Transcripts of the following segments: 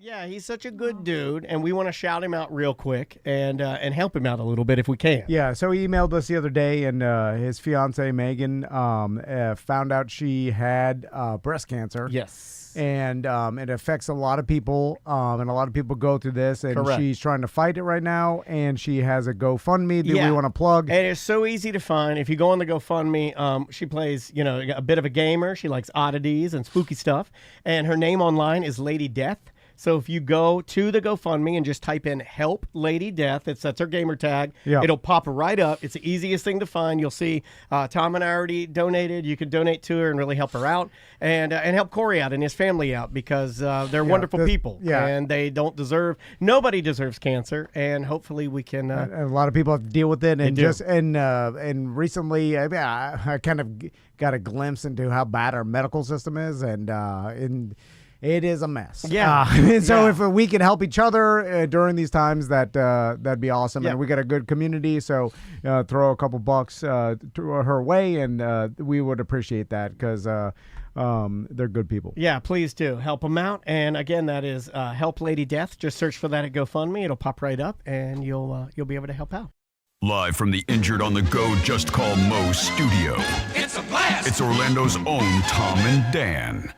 Yeah, he's such a good dude, and we want to shout him out real quick and help him out a little bit if we can. Yeah, so he emailed us the other day, and his fiance Megan found out she had breast cancer. Yes. And it affects a lot of people, and a lot of people go through this, and Correct. she's trying to fight it right now, and she has a GoFundMe that Yeah. we want to plug. And it's so easy to find. If you go on the GoFundMe, she plays, a bit of a gamer. She likes oddities and spooky stuff, and her name online is Lady Death. So if you go to the GoFundMe and just type in "Help Lady Death," that's her gamer tag. Yeah. It'll pop right up. It's the easiest thing to find. You'll see Tom and I already donated. You can donate to her and really help her out, and help Corey out and his family out, because they're wonderful people. Yeah. And they don't deserve. Nobody deserves cancer, and hopefully we can. And a lot of people have to deal with it, and do. and recently, I kind of got a glimpse into how bad our medical system is, and it is a mess. Yeah. And so if we can help each other during these times, that'd be awesome. Yeah. And we got a good community, so throw a couple bucks to her way, and we would appreciate that, because they're good people. Yeah, please do help them out. And again, that is Help Lady Death. Just search for that at GoFundMe. It'll pop right up, and you'll be able to help out. Live from the Injured on the Go Just Call Mo studio. It's a blast! It's Orlando's own Tom and Dan.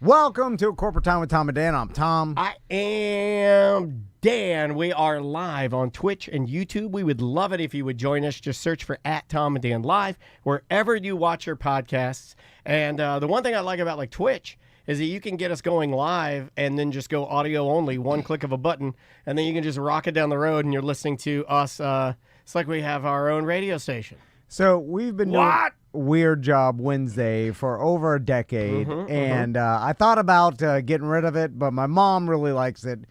Welcome to Corporate Time with Tom and Dan. I'm Tom. I am Dan. We are live on Twitch and YouTube. We would love it if you would join us. Just search for @Tom and Dan Live wherever you watch your podcasts. And the one thing I like about like Twitch is that you can get us going live and then just go audio only, one click of a button, and then you can just rock it down the road and you're listening to us. It's like we have our own radio station. So we've been doing Weird Job Wednesday for over a decade, and I thought about getting rid of it, but my mom really likes it.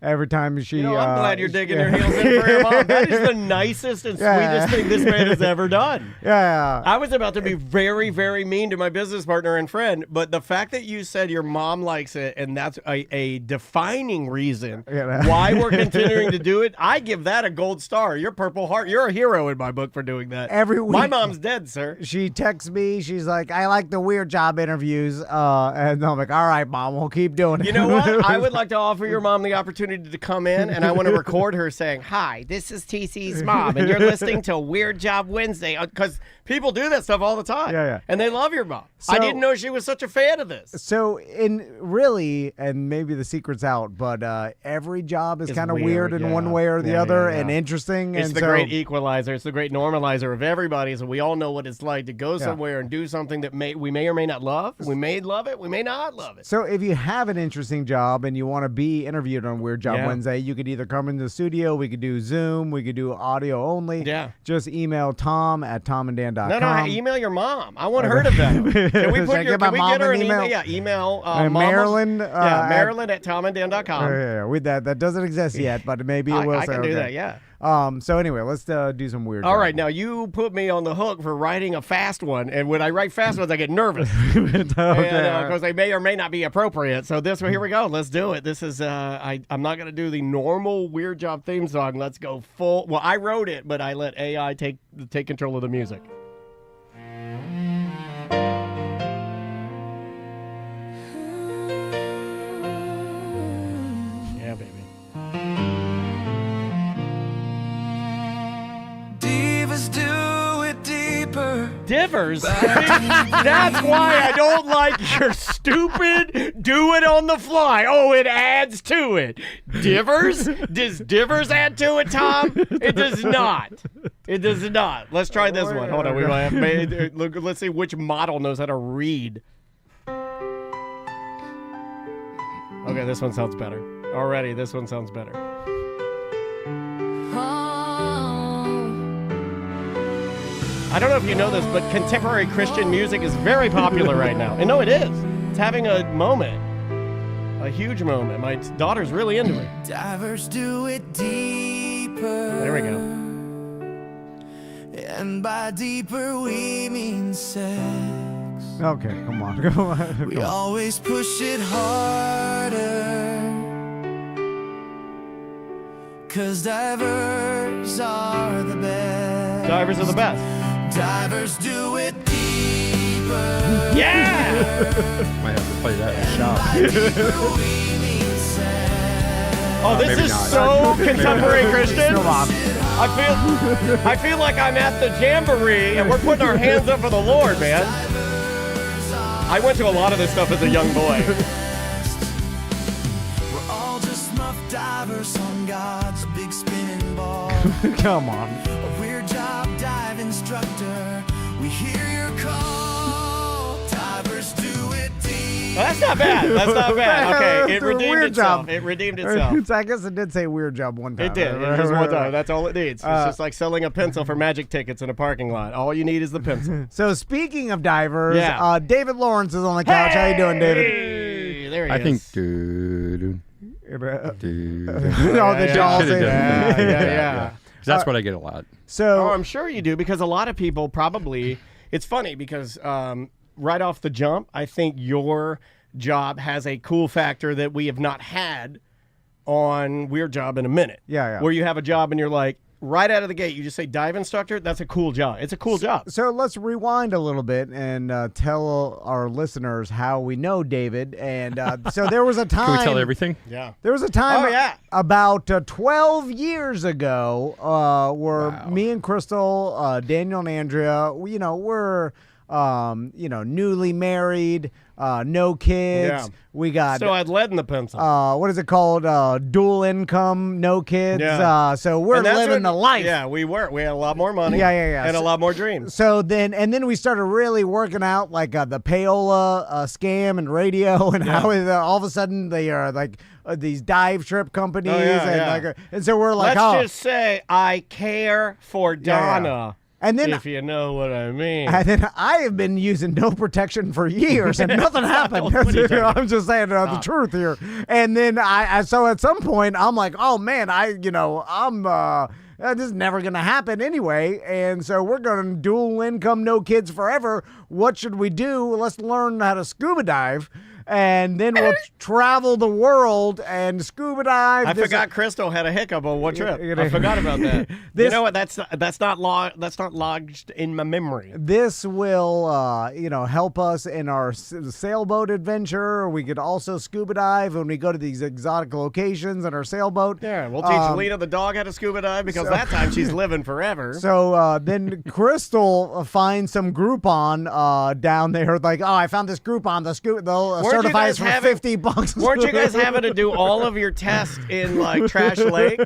Every time she... I'm glad you're digging your heels in for your mom. That is the nicest and sweetest thing this man has ever done. Yeah. I was about to be very, very mean to my business partner and friend, but the fact that you said your mom likes it, and that's a defining reason why we're continuing to do it, I give that a gold star. You're Purple Heart. You're a hero in my book for doing that. Every week. My mom's dead, sir. She texts me. She's like, I like the Weird Job interviews. And I'm like, all right, Mom, we'll keep doing it. You know what? I would like to offer your mom the opportunity to come in, and I want to record her saying, "Hi, this is TC's mom, and you're listening to Weird Job Wednesday," because people do that stuff all the time. Yeah. And they love your mom. I didn't know she was such a fan of this. So, and maybe the secret's out, but every job is kind of weird in one way or the other, and interesting. It's and the great equalizer. It's the great normalizer of everybody. So we all know what it's like to go somewhere and do something that we may or may not love. We may love it. We may not love it. So if you have an interesting job and you want to be interviewed on Weird Job Wednesday, you could either come into the studio, we could do Zoom, we could do audio only. Yeah. Just email Tom at tomanddan.com. No, email your mom. I want her to vet. Can we put can we get her an email? Yeah, email Marilyn. Marilyn at tomanddan.com. That doesn't exist yet, but maybe it will. I can do that, yeah. So anyway, let's do some weird. All right, now you put me on the hook for writing a fast one, and when I write fast ones, I get nervous because they may or may not be appropriate. So here we go. Let's do it. This is I'm not gonna do the normal Weird Job theme song. Let's go full. Well, I wrote it, but I let AI take control of the music. Yeah, baby. Do it deeper. Divers? That's why I don't like your stupid do it on the fly. Oh, it adds to it. Divers? Does Divers add to it, Tom? It does not. It does not. Let's try this one. Hold on. We might have look. Let's see which model knows how to read. Okay, this one sounds better. Already, this one sounds better. I don't know if you know this, but contemporary Christian music is very popular right now. And no, it is. It's having a moment. A huge moment. My daughter's really into it. Divers do it deeper. There we go. And by deeper we mean sex. Okay, come on. We always push it harder. 'Cause divers are the best. Divers are the best. Divers do it deeper. Yeah! Might have to play that in the shop. Oh, this Maybe is not. so contemporary Christian. Come on. I feel like I'm at the Jamboree and we're putting our hands up for the Lord, man. I went to a lot of this stuff as a young boy. We're all just muff divers on God's big spinning ball. Come on. A weird job dive instructor. We hear your call. Divers do it deep. Well, that's not bad. That's not bad. Okay, it It's a redeemed weird itself. job. It redeemed itself. I guess it did say weird job one time. It did. It was just one time. That's all it needs. It's just like selling a pencil for magic tickets in a parking lot. All you need is the pencil. So speaking of divers, Yeah. David Lawrence is on the couch. How you doing, David? Hey, there he I is. think, dude. Oh, the jaws. Yeah. 'Cause that's what I get a lot. So Oh, I'm sure you do, because a lot of people probably. It's funny because right off the jump, I think your job has a cool factor that we have not had on Weird Job in a minute. Yeah. Where you have a job and you're like, right out of the gate, you just say dive instructor. That's a cool job. It's a cool job. So let's rewind a little bit and tell our listeners how we know David. And so there was a time. Can we tell everything? Yeah. There was a time Oh, yeah. about 12 years ago where Wow. me and Crystal, Daniel and Andrea, we're newly married, no kids. Yeah. We got So I'd lead in the pencil. what is it called? Dual income, no kids. Yeah. So we're And that's living when- the life. Yeah, we were. We had a lot more money. Yeah. And a lot more dreams. So then we started really working out like the payola scam and radio and how all of a sudden they are like these dive trip companies and so we're like, Let's just say I care for Yeah. Donna. And then If you know what I mean. and then I have been using no protection for years and nothing happened. What are you talking about? I'm just saying the truth here. And then I so at some point I'm like, oh man, I'm this is never going to happen anyway. And so we're going to dual income, no kids forever. What should we do? Let's learn how to scuba dive. And then we'll travel the world and scuba dive. I forgot Crystal had a hiccup on one trip. You know- I forgot about that. You This- know what? That's not lodged in my memory. This will, help us in our sailboat adventure. We could also scuba dive when we go to these exotic locations in our sailboat. Yeah, we'll teach Lena the dog how to scuba dive because that time she's living forever. So then Crystal finds some Groupon down there. Like, I found this Groupon. They'll Weren't you certify guys us for having- $50. Weren't you guys having to do all of your tests in like Trash Lake?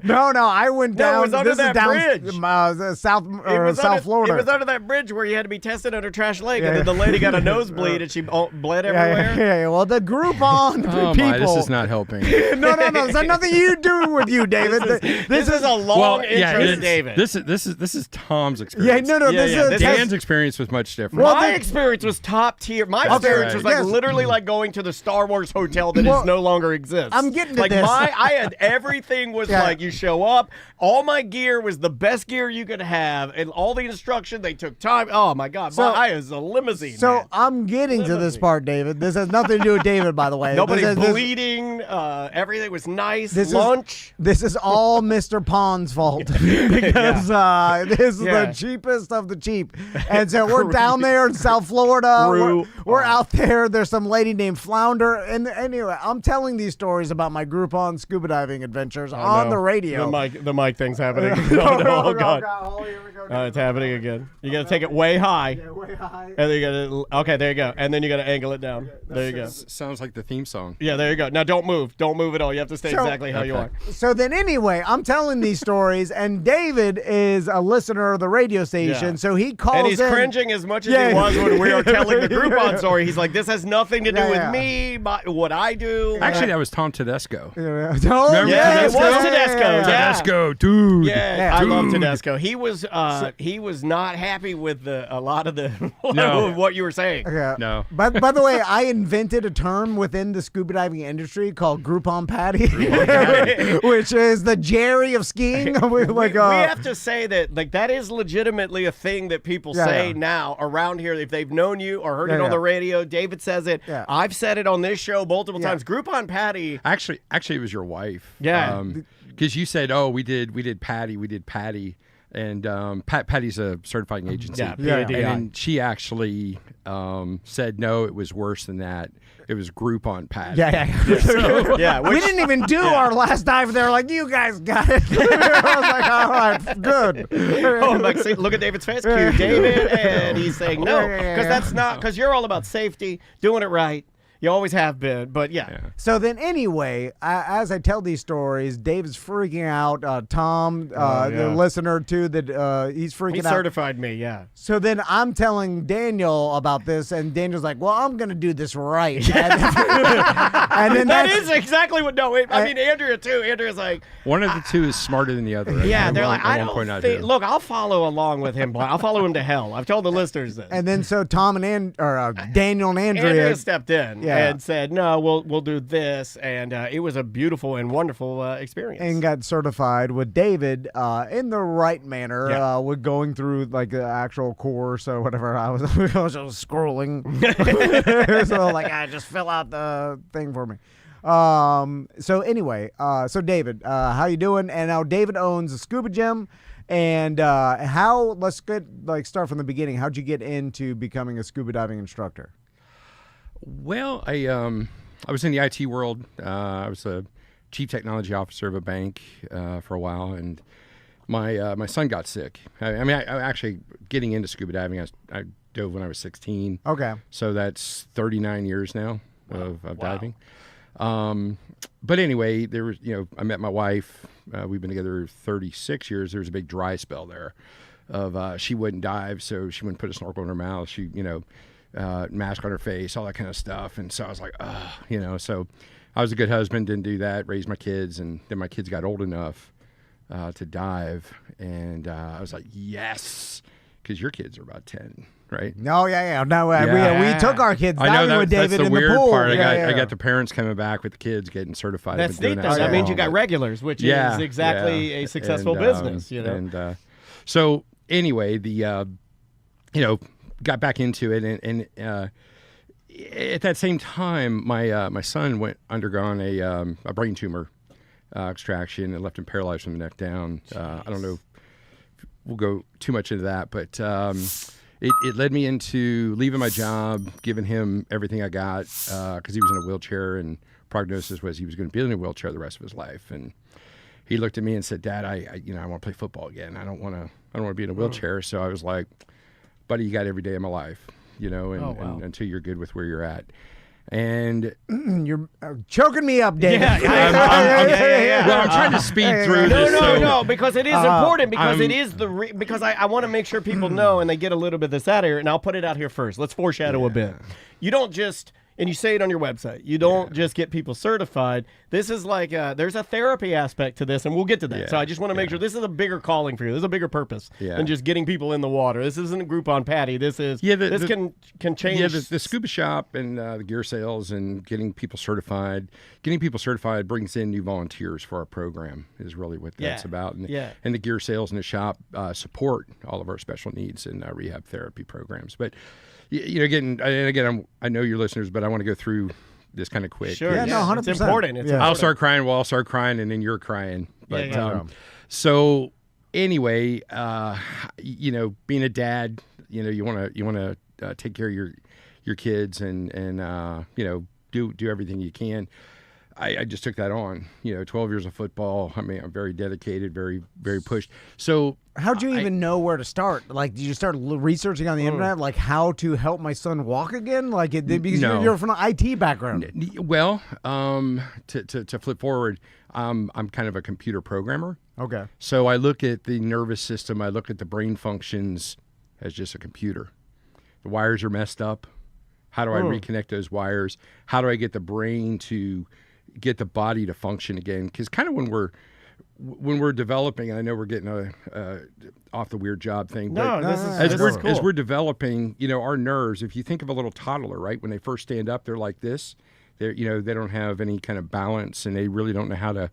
No. I went No, it down. was under this that is down bridge. South Florida. It was under that bridge where you had to be tested under Trash Lake, and then the lady got a nosebleed and she bled everywhere. Yeah. Well, the Groupon Oh people. my, this is not helping. No. It's got nothing you do with you, David. This is a long intro to David. This is Tom's experience. Yeah, no. Yeah, This yeah, is this Dan's experience was much different. Well, My the- experience was top tier. My That's experience was right. like Yes. literally like going to the Star Wars hotel that Well, is no longer exists. I'm getting to like this. I had everything was Yeah. like you show up. All my gear was the best gear you could have, and all the instruction they took time. Oh my god, So- I is a limousine. So man. I'm getting to this part, David. This has nothing to do with David, by the way. Nobody This is- bleeding. Everything was nice. This is- Lunch. This is all Mr. Pond's fault because this is Yeah. the cheapest of the cheap. And so we're down there in South Florida. Thru. We're out there. There's some lady named Flounder. And anyway, I'm telling these stories about my Groupon scuba diving adventures on No. the radio. The mic thing's happening. Oh god. Oh, here we go. It's happening again. You gotta take it way high. Way high. And then you gotta, okay, there you go. And then you gotta angle it down. There you go. Sounds like the theme song. Yeah, there you go. Now don't move. Don't move at all. You have to stay So- exactly how you are. So then anyway, I'm telling these stories, and David is a listener of the radio station, Yeah. so he calls And he's in. cringing as much as Yeah. he was when we were telling the Groupon story. He's like, this has nothing to do Yeah, with yeah. me, what I do. Actually, that was Tom Tedesco. Oh, Remember Yeah, it was Tedesco? Tedesco. Yeah. Tedesco, dude. Yeah, I love Dude. Tedesco. He was not happy with a lot of the No. of what you were saying. Yeah. No. But by the way, I invented a term within the scuba diving industry called Groupon Patty, which is the Jerry of skiing. We have to say that is legitimately a thing that people Yeah, say yeah. now around here. If they've known you or heard Yeah, it on yeah. the radio, David says it. Yeah. I've said it on this show multiple Yeah. times. Groupon Patty. Actually, it was your wife. Yeah. Because you said, "Oh, we did Patty. And Patty's a certifying agency. Yeah, Yeah. PADI. And she actually said, no, it was worse than that. It was Groupon Patty. Yeah. Yeah, We didn't even do our last dive. They're like, you guys got it. I was like, all right, good. Oh, I'm like, see, look at David's face. Cue David, and he's saying no, because that's not, because you're all about safety, doing it right. You always have been, but yeah. So then, anyway, as I tell these stories, David's freaking out. Tom, the listener too, that he's freaking He out. certified me, yeah. So then I'm telling Daniel about this, and Daniel's like, "Well, I'm gonna do this right." And then That that's, is exactly what. No, I mean Andrea too. Andrea's like, One of the two is smarter than the other. yeah. They're like, I At one point don't out think. here. Look, I'll follow along with him. I'll follow him to hell. I've told the listeners this. and then so Tom and Daniel and Andrea stepped in Yeah. and said, "No, we'll do this," and it was a beautiful and wonderful experience. and got certified with David in the right manner. Yeah. With going through like the actual course or whatever. I was just scrolling. So like, just fill out the thing for me. So anyway, so David, how you doing? And now David owns a scuba gym. And let's start from the beginning. How'd you get into becoming a scuba diving instructor? Well, I was in the IT world. I was a chief technology officer of a bank for a while, and my son got sick. I actually getting into scuba diving. I dove when I was 16. Okay. So that's 39 years now of diving. But anyway, there was, I met my wife. We've been together 36 years. There was a big dry spell there of she wouldn't dive, so she wouldn't put a snorkel in her mouth. She, mask on her face, all that kind of stuff. And so I was like, so I was a good husband, didn't do that, raised my kids. And then my kids got old enough to dive. And I was like, yes, because your kids are about 10, right? No, yeah. No, we took our kids I know diving with that's David the in weird the pool. part. Yeah, I got the parents coming back with the kids getting certified. That's I've been neat. doing Though. That so means you long, got but- regulars, which is exactly a successful business. And so anyway, got back into it, and at that same time, my son undergone a brain tumor extraction and left him paralyzed from the neck down. I don't know if we'll go too much into that, but it led me into leaving my job, giving him everything I got because he was in a wheelchair, and prognosis was he was going to be in a wheelchair the rest of his life. And he looked at me and said, "Dad, I want to play football again. I don't want to be in a wheelchair." So I was like, "Buddy, you got every day of my life, and until you're good with where you're at." And You're choking me up, David. Yeah. well, I'm trying to speed through No, this. so- no, because it is important. Because I'm- it is because I want to make sure people know and they get a little bit of this out of here. And I'll put it out here first. Let's foreshadow a bit. You don't just. And you say it on your website. You don't just get people certified. This is like there's a therapy aspect to this, and we'll get to that. Yeah, So I just want to make sure this is a bigger calling for you. This is a bigger purpose Yeah. than just getting people in the water. This isn't a Groupon Patty. This is this can change. Yeah, the scuba shop and the gear sales and getting people certified. Getting people certified brings in new volunteers for our program is really what that's about. And, and the gear sales and the shop support all of our special needs and rehab therapy programs. But again, I know your listeners, but I want to go through this kind of quick. Sure. Yeah, no, 100%. It's important. It's Yeah. I'll important. start crying, we'll all start crying, and then you're crying. But Yeah. so anyway, being a dad, you want to take care of your kids and do everything you can. I just took that on. 12 years of football. I mean, I'm very dedicated, very, very pushed. So How'd you even know where to start? Like, did you start researching on the internet, like how to help my son walk again? Like, because No. you're from an IT background. Well, to flip forward, I'm kind of a computer programmer. Okay. So I look at the nervous system, I look at the brain functions as just a computer. The wires are messed up. How do I reconnect those wires? How do I get the brain to get the body to function again? Because kind of when we're developing, I know we're getting off the weird job thing. No, but this is cool. as we're developing, our nerves. If you think of a little toddler, right, when they first stand up, they're like this. They they don't have any kind of balance, and they really don't know how to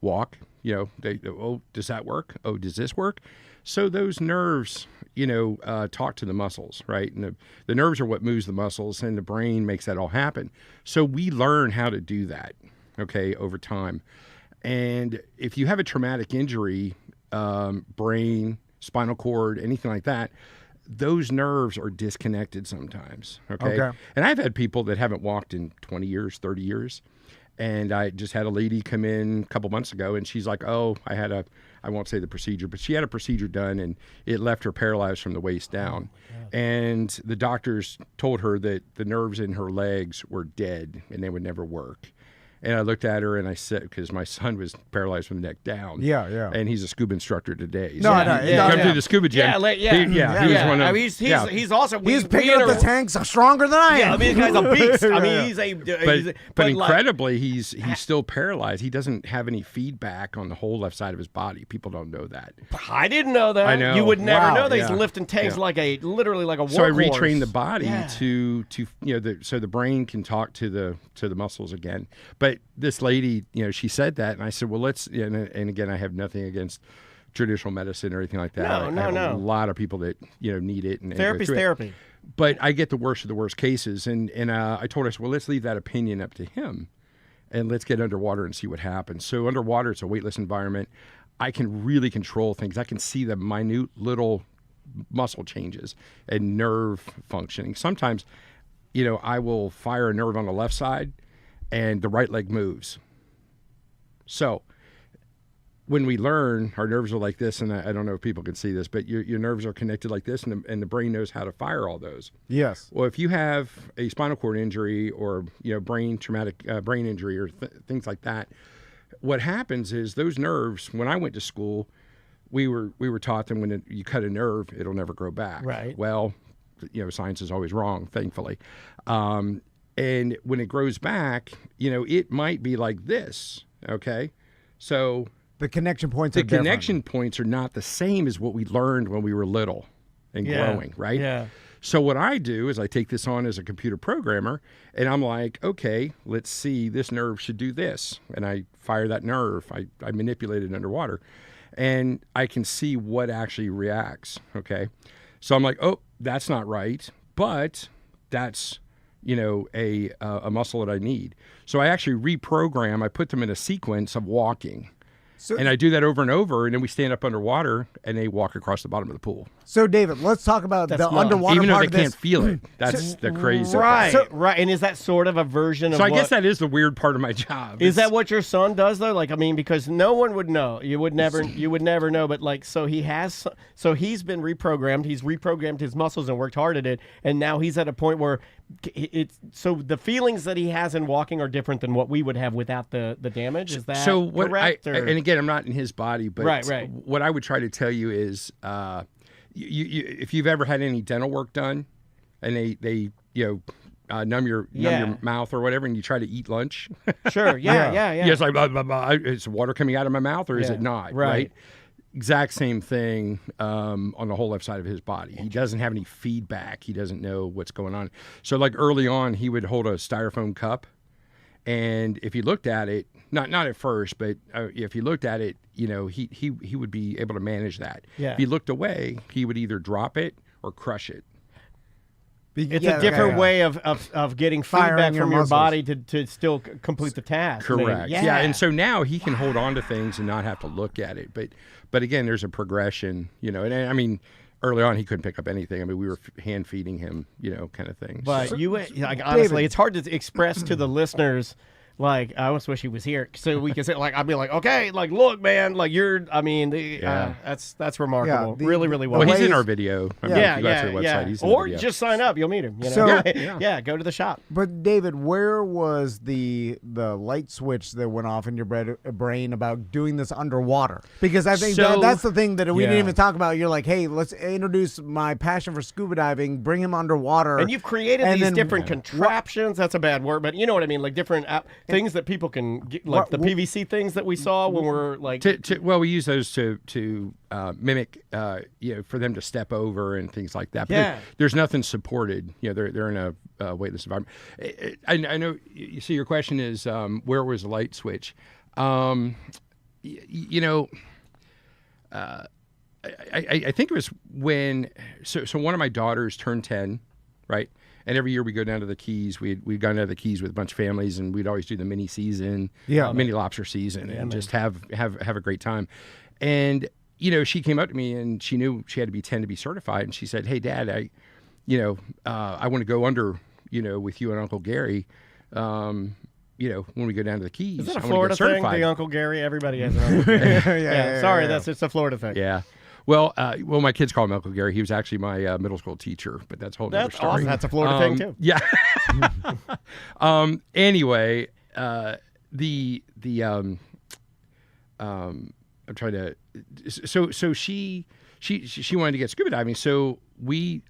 walk. Does that work? Oh, does this work? So those nerves, talk to the muscles, right? And the nerves are what moves the muscles, and the brain makes that all happen. So we learn how to do that, over time. And if you have a traumatic injury, brain, spinal cord, anything like that, those nerves are disconnected sometimes. Okay. And I've had people that haven't walked in 20 years, 30 years. And I just had a lady come in a couple months ago, and she's like, oh, I won't say the procedure, but she had a procedure done, and it left her paralyzed from the waist down. And the doctors told her that the nerves in her legs were dead and they would never work. And I looked at her and I said, because my son was paralyzed from the neck down. Yeah. And he's a scuba instructor today. No, I know. He come to the scuba gym. He was one of. I mean, he's also He's picking up the tanks stronger than I am. Yeah, I mean, the guy's a beast. I mean, he's a. But incredibly, he's still paralyzed. He doesn't have any feedback on the whole left side of his body. People don't know that. I didn't know that. I know. You would never Wow. know that he's lifting tanks literally like a workhorse. So I retrained the body to so the brain can talk to the muscles again. But this lady, she said that, and I said, well, let's. And again, I have nothing against traditional medicine or anything like that. I have a lot of people that need it. And Therapy's therapy. But I get the worst of the worst cases, and I told her, well, let's leave that opinion up to him, and let's get underwater and see what happens. So underwater, it's a weightless environment. I can really control things. I can see the minute little muscle changes and nerve functioning. Sometimes, I will fire a nerve on the left side, and the right leg moves. So when we learn, our nerves are like this, and I don't know if people can see this, but your nerves are connected like this, and the brain knows how to fire all those. Yes. Well, if you have a spinal cord injury or traumatic brain injury or things like that, what happens is those nerves. When I went to school, we were taught that when you cut a nerve, it'll never grow back. Right. Well, science is always wrong, thankfully. And when it grows back, it might be like this. Okay, so the connection points. The connection points are not the same as what we learned when we were little and growing, right? Yeah. So what I do is I take this on as a computer programmer, and I'm like, okay, let's see, this nerve should do this, and I fire that nerve. I manipulate it underwater, and I can see what actually reacts. Okay, so I'm like, oh, that's not right, but that's a muscle that I need. So I actually reprogram. I put them in a sequence of walking. And I do that over and over, and then we stand up underwater, and they walk across the bottom of the pool. So, David, let's talk about the underwater even though part they of this. can't feel it. That's the crazy Right, part. right. And is that sort of a version of So I guess that is the weird part of my job. Is that what your son does, though? Like, I mean, because no one would know. You would never know. But, so he's been reprogrammed. He's reprogrammed his muscles and worked hard at it. And now he's at a point where so the feelings that he has in walking are different than what we would have without the damage. Is that correct? And again, I'm not in his body, but right. What I would try to tell you is, if you've ever had any dental work done, and they numb your mouth or whatever, and you try to eat lunch. Sure. Yeah. It's like blah, blah, blah. Is water coming out of my mouth or is it not? Right. Exact same thing on the whole left side of his body. He doesn't have any feedback. He doesn't know what's going on. So like early on, he would hold a styrofoam cup, and if he looked at it, not at first, but if he looked at it, he would be able to manage that. Yeah. If he looked away, he would either drop it or crush it. It's a different way of getting feedback from your body to still complete the task. Correct. Yeah. And so now he can hold on to things and not have to look at it. But again, there's a progression, and I mean, early on he couldn't pick up anything. I mean, we were hand feeding him, kind of thing. But honestly, it's hard to express to the listeners. Like, I almost wish he was here so we could say, I'd be like, okay, look, man, that's remarkable. Yeah, really, really well. Well, he's in our video. I mean, if you go to the website, he's in the or video. just sign up, you'll meet him. So, go to the shop. But David, where was the light switch that went off in your brain about doing this underwater? Because I think that's the thing that we didn't even talk about. You're like, hey, let's introduce my passion for scuba diving, bring him underwater. And you've created these different contraptions. That's a bad word, but you know what I mean, like different things that people can get, like the PVC things that we saw when we're like. Well, we use those to mimic, for them to step over and things like that. But there's nothing supported. They're in a weightless environment. I know. You see, your question is where was the light switch? I think it was when. So one of my daughters turned 10, right? And every year we go down to the Keys. We'd gone down to the Keys with a bunch of families, and we'd always do the mini lobster season, and just have a great time. And she came up to me and she knew she had to be 10 to be certified. And she said, "Hey, Dad, I want to go under, with you and Uncle Gary. When we go down to the Keys." Is that a I wanna Florida get thing? certified. The Uncle Gary? Everybody has an Uncle Gary. Yeah, Sorry, yeah. that's just a Florida thing. Yeah. Well, my kids call him Uncle Gary. He was actually my middle school teacher, but that's a whole other That's story. awesome. That's a Florida thing, too. Yeah. Anyway, I'm trying to. So she wanted to get scuba diving. So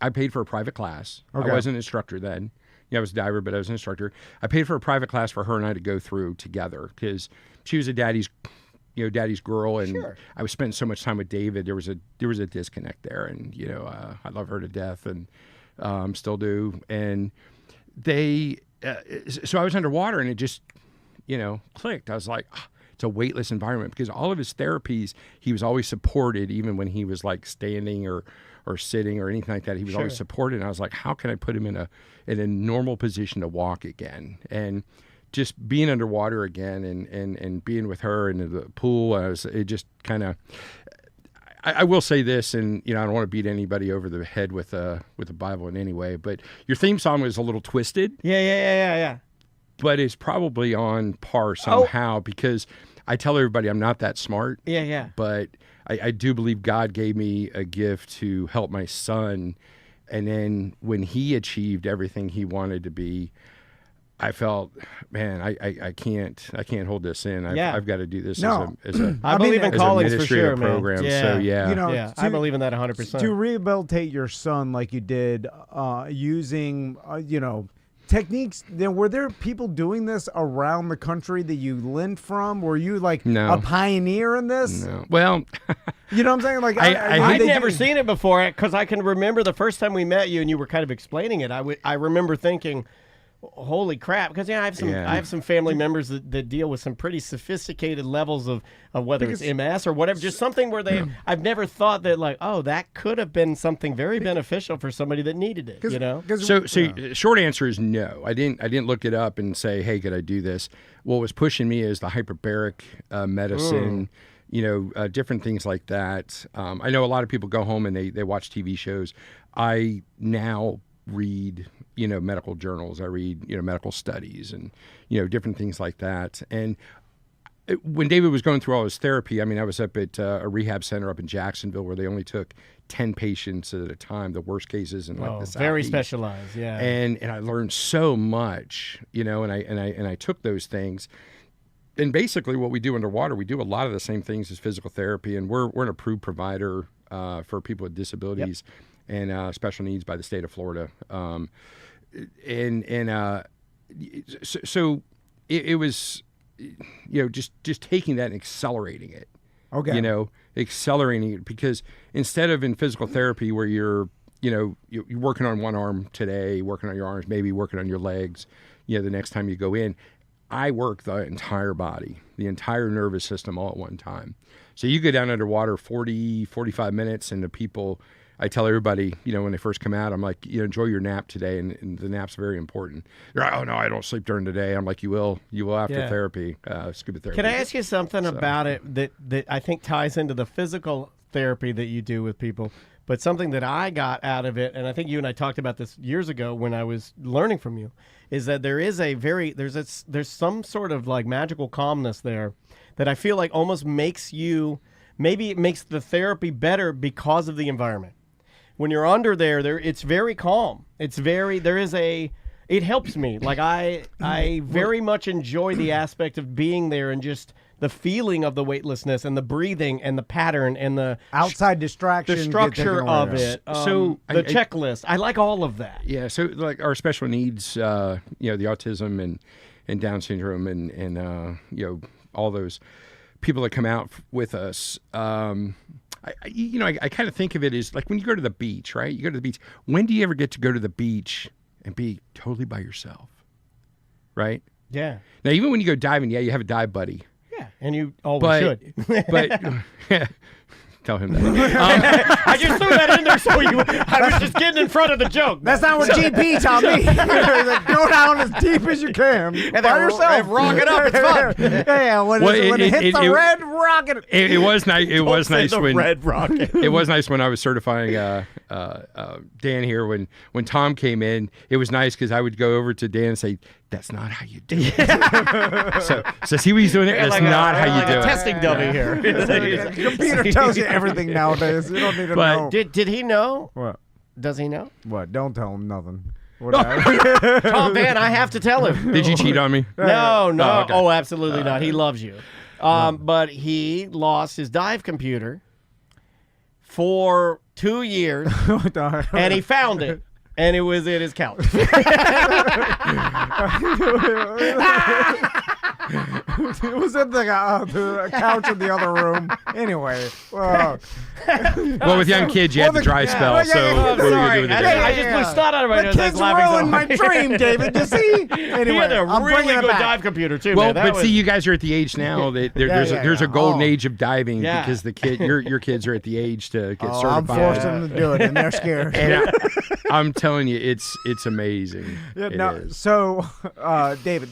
I paid for a private class. Okay. I wasn't an instructor then. I was a diver, but I was an instructor. I paid for a private class for her and I to go through together because she was a daddy's girl, and Sure. I was spending so much time with David. There was a disconnect there, and I love her to death, and still do. And so I was underwater, and it just clicked. I was like, it's a weightless environment, because all of his therapies, he was always supported, even when he was like standing or sitting or anything like that. He was always supported. And I was like, how can I put him in a normal position to walk again? And just being underwater again and being with her in the pool, it just kind of. I will say this, and I don't want to beat anybody over the head with the Bible in any way, but your theme song was a little twisted. Yeah. But it's probably on par somehow, because I tell everybody I'm not that smart. Yeah. But I do believe God gave me a gift to help my son. And then when he achieved everything he wanted to be, I felt, man, I can't hold this in. I've got to do this as a I believe in as callings a for sure, administrative man. program. Yeah. So yeah. Yeah, I believe in that 100%. To rehabilitate your son like you did, using techniques. Were there people doing this around the country that you learned from? Were you like No. a pioneer in this? No. Well, You know what I'm saying? Like I'd they never do- seen it before, because I can remember the first time we met you and you were kind of explaining it. I remember thinking, holy crap, because I have some family members that deal with some pretty sophisticated levels of whether it's MS or whatever, just something where I've never thought that, like, oh, that could have been something very beneficial for somebody that needed it, So short answer is no. I didn't look it up and say, hey, could I do this? What was pushing me is the hyperbaric medicine, different things like that. I know a lot of people go home and they watch TV shows. I now read medical journals. I read medical studies and different things like that. And when David was going through all his therapy, I was up at a rehab center up in Jacksonville where they only took 10 patients at a time, the worst cases in the Southeast. Very specialized, yeah. And I learned so much, and I took those things. And basically what we do underwater, we do a lot of the same things as physical therapy, and we're an approved provider for people with disabilities and special needs by the state of Florida. So it was, just taking that and accelerating it. Okay. Accelerating it, because instead of in physical therapy where you're working on one arm today, working on your arms, maybe working on your legs, the next time you go in, I work the entire body, the entire nervous system all at one time. So you go down underwater 40, 45 minutes, and the people, I tell everybody, when they first come out, I'm like, enjoy your nap today, and the nap's very important. They're like, oh no, I don't sleep during the day. I'm like, you will after therapy, scuba therapy. Can I ask you something about it that I think ties into the physical therapy that you do with people, but something that I got out of it, and I think you and I talked about this years ago when I was learning from you, is that there is there's some sort of like magical calmness there that I feel like almost makes maybe it makes the therapy better because of the environment. When you're under there, it's very calm. It helps me. Like I very much enjoy the aspect of being there and just the feeling of the weightlessness and the breathing and the pattern and the outside distraction, the structure of it. So the checklist. I like all of that. Yeah. So like our special needs, the autism and Down syndrome and all those people that come out with us. I kind of think of it as like when you go to the beach, right? You go to the beach. When do you ever get to go to the beach and be totally by yourself, right? Yeah. Now, even when you go diving, you have a dive buddy. Yeah, and you always should. tell him that. I just threw that in there I was just getting in front of the joke. That's not what GP taught me. Like, go down as deep as you can And by then yourself. rock it up. It's fun. Yeah, when it hits the red rocket. It was nice. It was Say nice the when red rocket. it was nice when I was certifying Dan here. When Tom came in, it was nice because I would go over to Dan and say, "That's not how you do it." so see what he's doing there. That's not how you do a it. testing dummy here. Computer tells you everything nowadays. You don't need to But know. Did he know? What? Does he know? What? Don't tell him nothing. Tom Van, I have to tell him. Did you cheat on me? No. Oh, okay. Oh, absolutely not. He loves you. But he lost his dive computer for 2 years, and he found it, and it was in his couch. It was in the couch in the other room. Anyway. Well, with young kids, you had the dry spell. yeah, So yeah, what are you gonna sorry. do with the I day? just blew snot out of my The nose. I was kids laughing so ruined my hard. dream, David. You see? He Anyway, had a I'm really bringing it good back. dive computer too, Well, man. That but was, see, you guys are at the age now that there's a golden age of diving because the your kids are at the age to get certified. I'm forcing them to do it, and they're scared. And I'm telling you, it's amazing. Yeah, It no, is. so, David,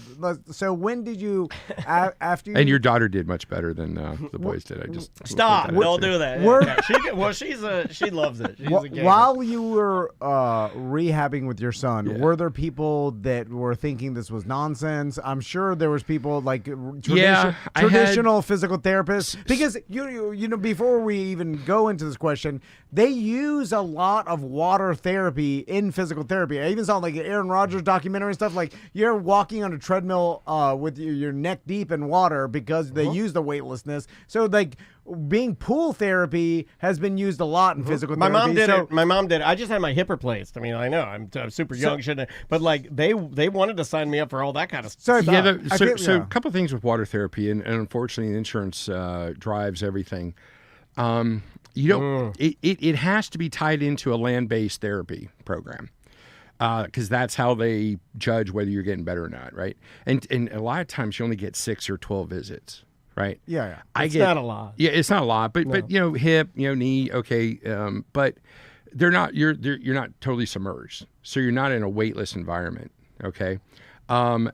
so when did you, after you... And your daughter did much better than the boys did. I just stop! put that out Don't there. do that. We're- Yeah, she loves it. She's a gamer. While you were rehabbing with your son, were there people that were thinking this was nonsense? I'm sure there was people like traditional physical therapists, because you know, before we even go into this question, they use a lot of water therapy in physical therapy. I even saw like an Aaron Rodgers documentary and stuff, like you're walking on a treadmill with your neck deep in water because they use the weightlessness. So like being pool therapy has been used a lot in physical My therapy. mom did it. My mom did it. I just had my hip replaced. I mean, I know I'm super young, shouldn't I? But like they wanted to sign me up for all that kind of stuff. So, So a couple of things with water therapy, and unfortunately, insurance drives everything. You don't. It has to be tied into a land-based therapy program. Because that's how they judge whether you're getting better or not, right? And a lot of times you only get 6 or 12 visits, right? Yeah. It's not a lot. Yeah, it's not a lot, but you know, hip, you know, knee, okay, but they're not. You're not totally submerged, so you're not in a weightless environment, okay. And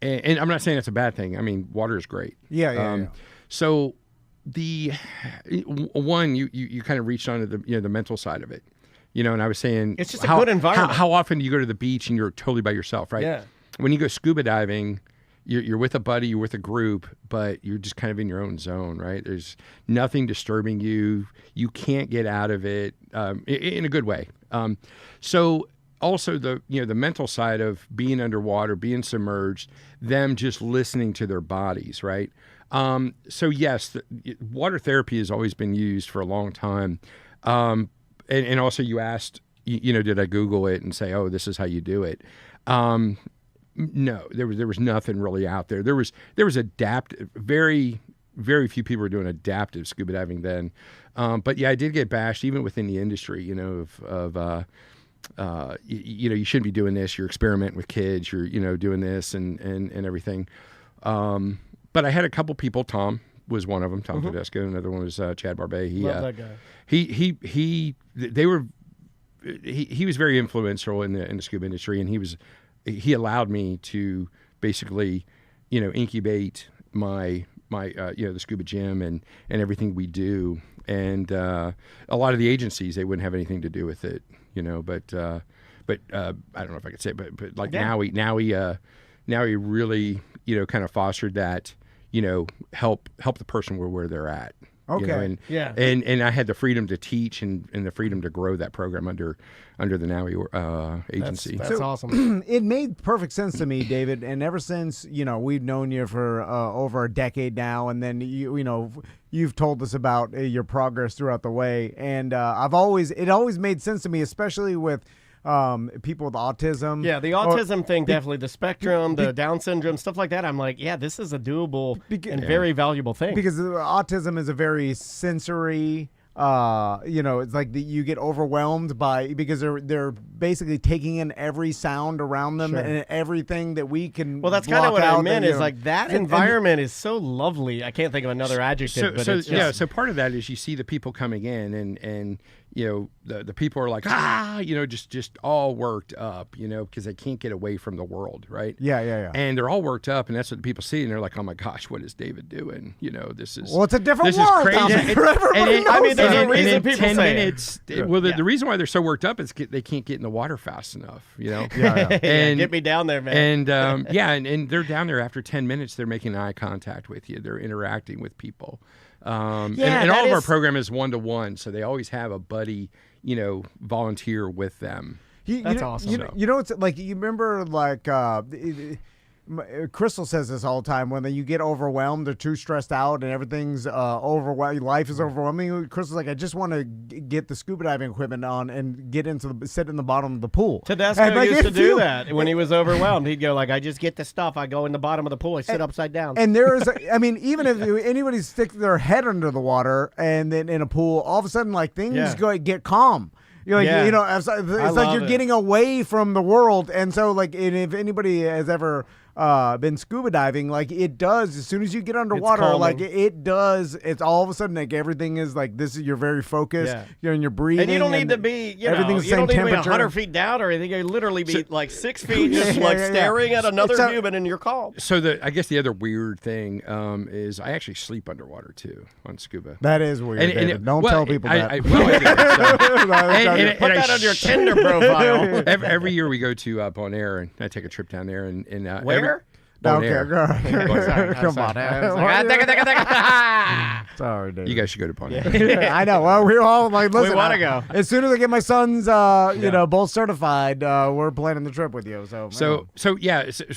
I'm not saying it's a bad thing. I mean, water is great. Yeah. So the one you kind of reached onto the mental side of it. You know, and I was saying, It's just a good environment. How often do you go to the beach and you're totally by yourself, right? Yeah. When you go scuba diving, you're with a buddy, you're with a group, but you're just kind of in your own zone, right? There's nothing disturbing you. You can't get out of it in a good way. So also the mental side of being underwater, being submerged, them just listening to their bodies, right? So yes, water therapy has always been used for a long time. And also you asked, did I Google it and say, oh, this is how you do it? No, there was nothing really out there. There was adaptive, very, very few people were doing adaptive scuba diving then. But yeah, I did get bashed even within the industry, you shouldn't be doing this. You're experimenting with kids. You're, doing this and everything. But I had a couple people. Tom was one of them. Tom Tedesco. Another one was Chad Barbet. Love that guy. He was very influential in the scuba industry, and he allowed me to basically, incubate my the scuba gym and everything we do. And a lot of the agencies, they wouldn't have anything to do with it, but I don't know if I could say it, but like now he really, kind of fostered that, help the person where they're at. Okay. And I had the freedom to teach and the freedom to grow that program under the NAUI agency. That's awesome. It made perfect sense to me, David. And ever since, we've known you for over a decade now, and then you've told us about your progress throughout the way. And it always made sense to me, especially with people with autism. Yeah, the autism thing, definitely. The spectrum, the Down syndrome, stuff like that. I'm like, yeah, this is a doable and very valuable thing. Because autism is a very sensory it's like you get overwhelmed because they're basically taking in every sound around them and everything that we can. Well, that's kind of what I meant. Is like that and environment is so lovely. I can't think of another adjective. But it's just, so part of that is you see the people coming in and the people are like just all worked up, because they can't get away from the world, right? Yeah. And they're all worked up, and that's what the people see, and they're like, oh my gosh, what is David doing? This is it's a different this world. is crazy. Everybody knows there's a and reason in people 10 say minutes, the reason why they're so worked up is they can't get in the water fast enough, And get me down there, man. And and they're down there after 10 minutes. They're making eye contact with you. They're interacting with people. And all of our program is 1-to-1, so they always have a buddy, volunteer with them. That's awesome. It's like you remember like. Crystal says this all the time when you get overwhelmed or too stressed out and everything's overwhelming, life is overwhelming. Crystal's like, I just want to get the scuba diving equipment on and sit in the bottom of the pool. Tedesco used to do that when he was overwhelmed. He'd go like, I just get the stuff. I go in the bottom of the pool. I sit upside down. And there is, even if anybody sticks their head under the water and then in a pool, all of a sudden like things get calm. It's like you're getting away from the world, and so like, if anybody has ever been scuba diving, like it does, as soon as you get underwater, like it does, it's all of a sudden like everything is like this is you're very focused, and you're breathing, and you don't need to be, everything's the you same don't need to be temperature. 100 feet down or anything. You literally be like 6 feet, just staring at another human, and you're calm. So I guess the other weird thing is I actually sleep underwater too on scuba. That is weird. David. Don't tell people that. I do. So. Put that on your Tinder profile. Every year we go to Bonaire, and I take a trip down there. And where? Bonaire. Come on. Sorry, David. You guys should go to Bonaire. I know. Well, we're all like, listen. We want to go. As soon as I get my sons, both certified, we're planning the trip with you. So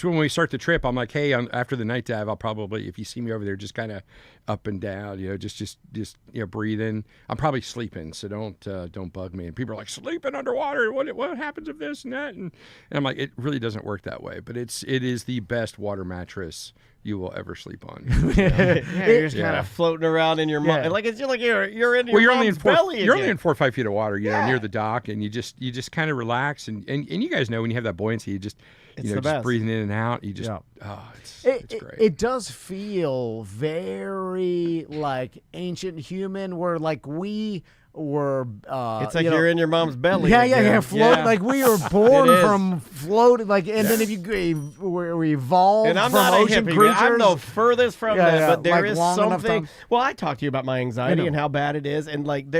when we start the trip, I'm like, hey, after the night dive, I'll probably, if you see me over there, just kind of up and down, just breathing. I'm probably sleeping, so don't bug me. And people are like, sleeping underwater. What happens if this and that? And I'm like, it really doesn't work that way. But it is the best water mattress you will ever sleep on. You're just kind of floating around in your mind, like it's like you're in your mom's belly. You're only in 4 or 5 feet of water, near the dock, and you just kind of relax, and you guys know when you have that buoyancy, you just just breathing in and out. You just it's great. It does feel very like ancient human, where like we were. It's like you're in your mom's belly. Float like we were born from floating. Like, and then if we evolved, and I'm from not ocean a hippie. creatures. I'm the furthest from that. But there like is long enough something. time. Well, I talked to you about my anxiety and how bad it is, and like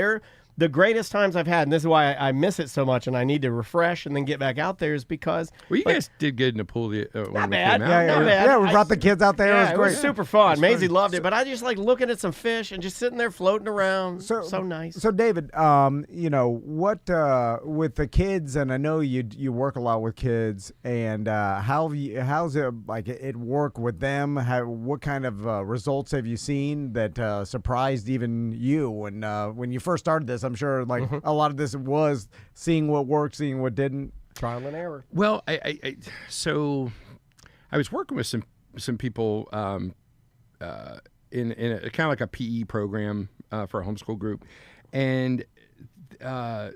the greatest times I've had, and this is why I miss it so much, and I need to refresh and then get back out there, is because you guys did good in the pool when not we bad. came out. Not bad. We brought the kids out there. Yeah, it was great. super fun. Maisie loved it, but I just like looking at some fish and just sitting there floating around. So nice. So David, what with the kids, and I know you work a lot with kids, and how's it like at work with them? What kind of results have you seen that surprised even you when you first started this? I'm sure like a lot of this was seeing what worked, seeing what didn't. Trial and error. Well, so I was working with some people in a kind of like a PE program for a homeschool group, and so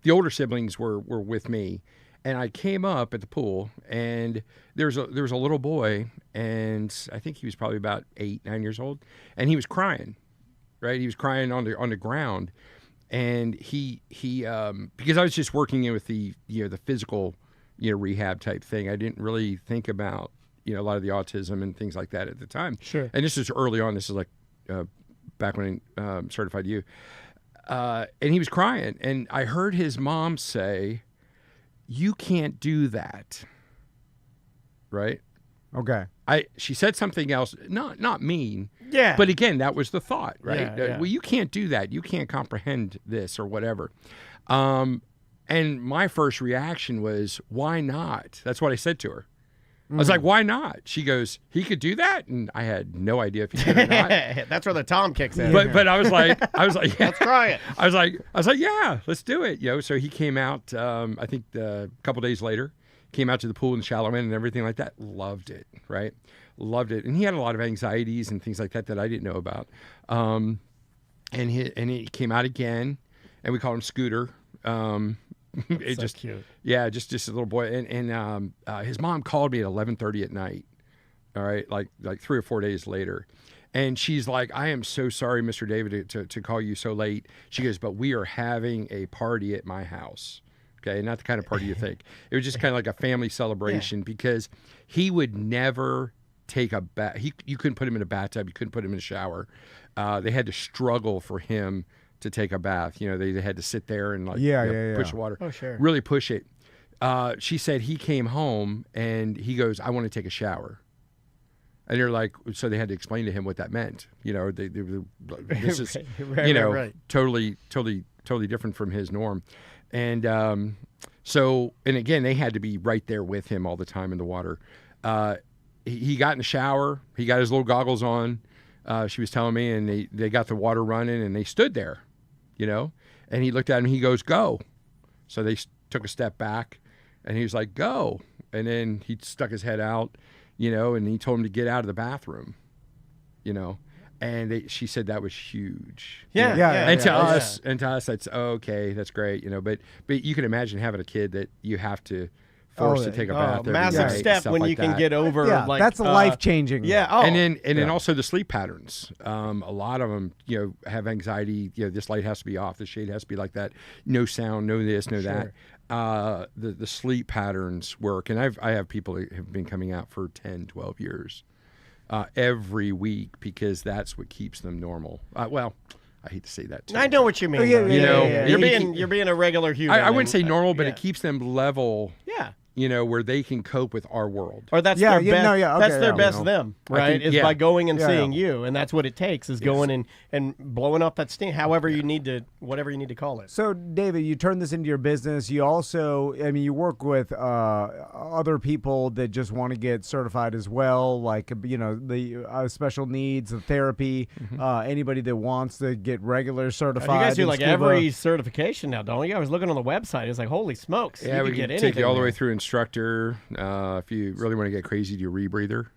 the older siblings were with me, and I came up at the pool, and there was a little boy, and I think he was probably about 8, 9 years old, and he was crying. Right, he was crying on the ground, and he because I was just working with the physical rehab type thing. I didn't really think about a lot of the autism and things like that at the time. Sure. And this is early on. This is like back when I certified you, and he was crying, and I heard his mom say, "You can't do that." Right. Okay. She said something else, not mean. Yeah. But again, that was the thought, right? Yeah. Well, you can't do that. You can't comprehend this or whatever. And my first reaction was, why not? That's what I said to her. I was like, why not? She goes, he could do that? And I had no idea if he could or not. That's where the Tom kicks in. But I was like, yeah. Let's try it. I was like, yeah, let's do it. So he came out, I think a couple days later. Came out to the pool in the shallow end and everything like that. Loved it, right? Loved it. And he had a lot of anxieties and things like that I didn't know about. and he came out again, and we called him Scooter. It's so cute. Yeah, just a little boy, and his mom called me at 11:30 at night. All right, like 3 or 4 days later. And she's like, I am so sorry, Mr. David, to call you so late. She goes, but we are having a party at my house. Okay, not the kind of party you think. It was just kind of like a family celebration because he would never take a bath. You couldn't put him in a bathtub. You couldn't put him in a shower. They had to struggle for him to take a bath. You know, they had to sit there and push the water. Oh, sure. Really push it. She said he came home and he goes, I want to take a shower. And they're like, so they had to explain to him what that meant. You know, this is, right. totally different from his norm. And so, and again, they had to be right there with him all the time in the water. He got in the shower. He got his little goggles on. She was telling me, and they got the water running, and they stood there, you know. And he looked at him. He goes, "Go." So they took a step back, and he was like, "Go." And then he stuck his head out. You know, and he told him to get out of the bathroom, you know, and she said that was huge. Yeah. And to us, that's okay, that's great, you know. But you can imagine having a kid that you have to force to take a bath. Every Massive night, step stuff when like you can that. get over. That's life changing. Yeah. Oh. And then also the sleep patterns. A lot of them, you know, have anxiety. You know, this light has to be off. The shade has to be like that. No sound. No this. No that. The sleep patterns work, and I have people that have been coming out for 10, 12 years every week because that's what keeps them normal. Well, I hate to say that too. I know what you mean. You're being a regular human. I wouldn't say normal, but it keeps them level. Yeah. You know, where they can cope with our world. Or that's their best. That's their best You know, them, right? think, is by going and seeing you, and that's what it takes is going and blowing up that steam. However you need to, whatever you need to call it. So, David, you turn this into your business. You also, I mean, you work with other people that just want to get certified as well, like you know the special needs, the therapy. Anybody that wants to get regular certified. You guys do like scuba. every certification now, don't you? I was looking on the website. It's like holy smokes! Yeah, you we can get can anything take you all the there. way through instructor. If you really want to get crazy, do your rebreather.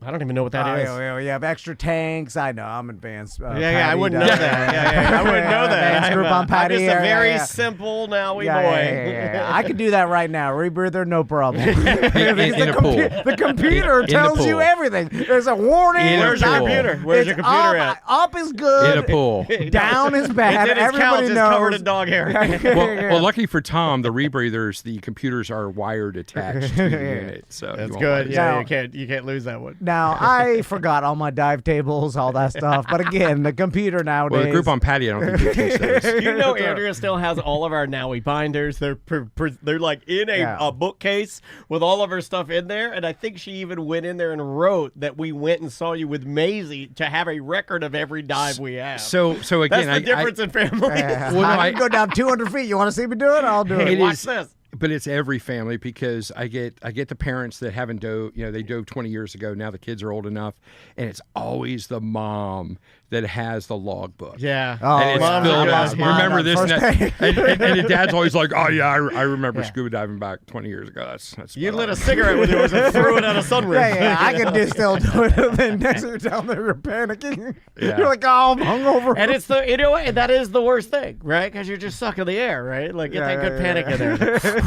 I don't even know what that is. You have extra tanks. I know. I'm advanced. I wouldn't know that. I wouldn't know that. Advanced group on Patty. I'm just a very simple nowy boy. I can do that right now. Rebreather, no problem. In a pool. The computer In the tells you pool. everything. There's a warning. In a Where's your pool. computer? Where's your computer at? Up is good. In a pool. Down is bad. It's in his Everybody couch, knows. it's covered in dog hair. Well, lucky for Tom, the rebreathers, the computers are wired attached to the unit, so That's you won't good. lose Yeah, it. you can't lose that one. Now, I forgot all my dive tables, all that stuff. But again, the computer nowadays. Well, the group on Patty, I don't think you taste those. You know, Andrea still has all of our Nowie binders. They're like in a bookcase with all of her stuff in there. And I think she even went in there and wrote that we went and saw you with Maisie to have a record of every dive we have. So again, that's the difference in families. Well, no, I can go down 200 feet. You want to see me do it? I'll do it. Watch this. But it's every family because I get the parents that haven't dove, you know, they dove 20 years ago. Now the kids are old enough, and it's always the mom that has the logbook. Yeah. And it's Mom's filled lost out. mine Remember on this, first and, day. and the dad's always like, "Oh yeah, I remember scuba diving back 20 years ago. That's You lit a cigarette with yours and threw it at a sunroof. Yeah, I can just still do it. And then next thing you're down there, you're panicking. Yeah. You're like, oh, I'm hungover. And it's that is the worst thing, right? Because you're just sucking the air, right? Like get that good panic in there.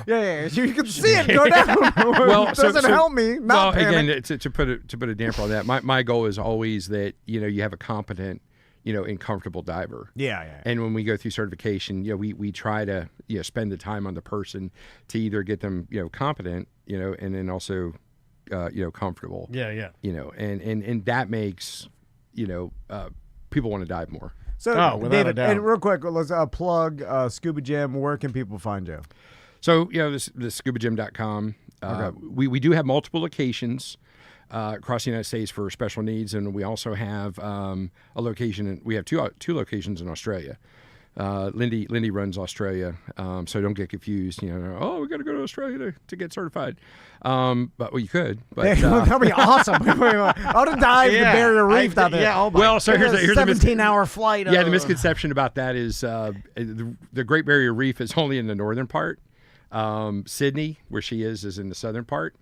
Yeah, you can see it go down. Well, it doesn't help me. Not again, panic. to put a damper on that, my goal is always that you have a competent, and comfortable diver. Yeah. And when we go through certification, we try to spend the time on the person to either get them competent, and then also comfortable. Yeah. And that makes people want to dive more. So, without a David, doubt. and real quick, let's plug Scuba Gym. Where can people find you? So, the scubagym.com. We do have multiple locations across the United States for special needs, and we also have a location. We have two locations in Australia. Lindy runs Australia, so don't get confused. We got to go to Australia to get certified. But you could. But That'd be awesome. I'll just dive the Barrier Reef down there. Yeah, well, so here's a 17-hour flight. the misconception about that is the Great Barrier Reef is only in the northern part. Sydney, where she is in the southern part.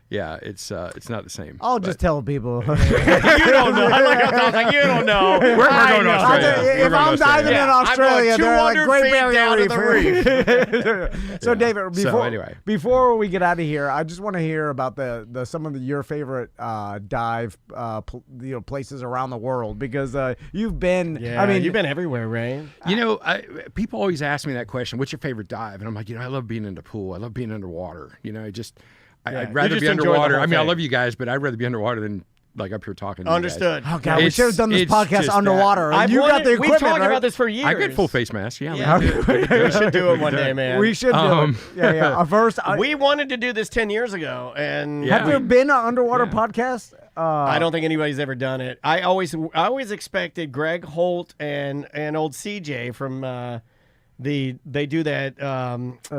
Yeah, it's not the same. I'll just tell people. You don't know. I like how Tom's like, you don't know. We're going to Australia. If I'm diving in Australia, I'm going they're like 200 Great feet down Barrier to Reef. So, David, anyway. before we get out of here, I just want to hear about some of your favorite dive places around the world, because you've been. Yeah, I mean, you've been everywhere, Ray. You know, people always ask me that question, what's your favorite dive? And I'm like, I love being in the pool. I love being underwater. I'd rather just be enjoy the underwater. whole I mean, I thing. love you guys, but I'd rather be underwater than like up here talking to Understood. oh God, we It's- should have done this it's podcast just underwater. I've You got wanted- the equipment, We've talked right? about this for years. you guys. I get full face mask. Yeah. Yeah, we should do it one day, man. We should do it. Yeah. First, We wanted to do this 10 years ago, and Yeah. have there been an underwater podcast? I don't think anybody's ever done it. I always expected Greg Holt and old CJ from they do that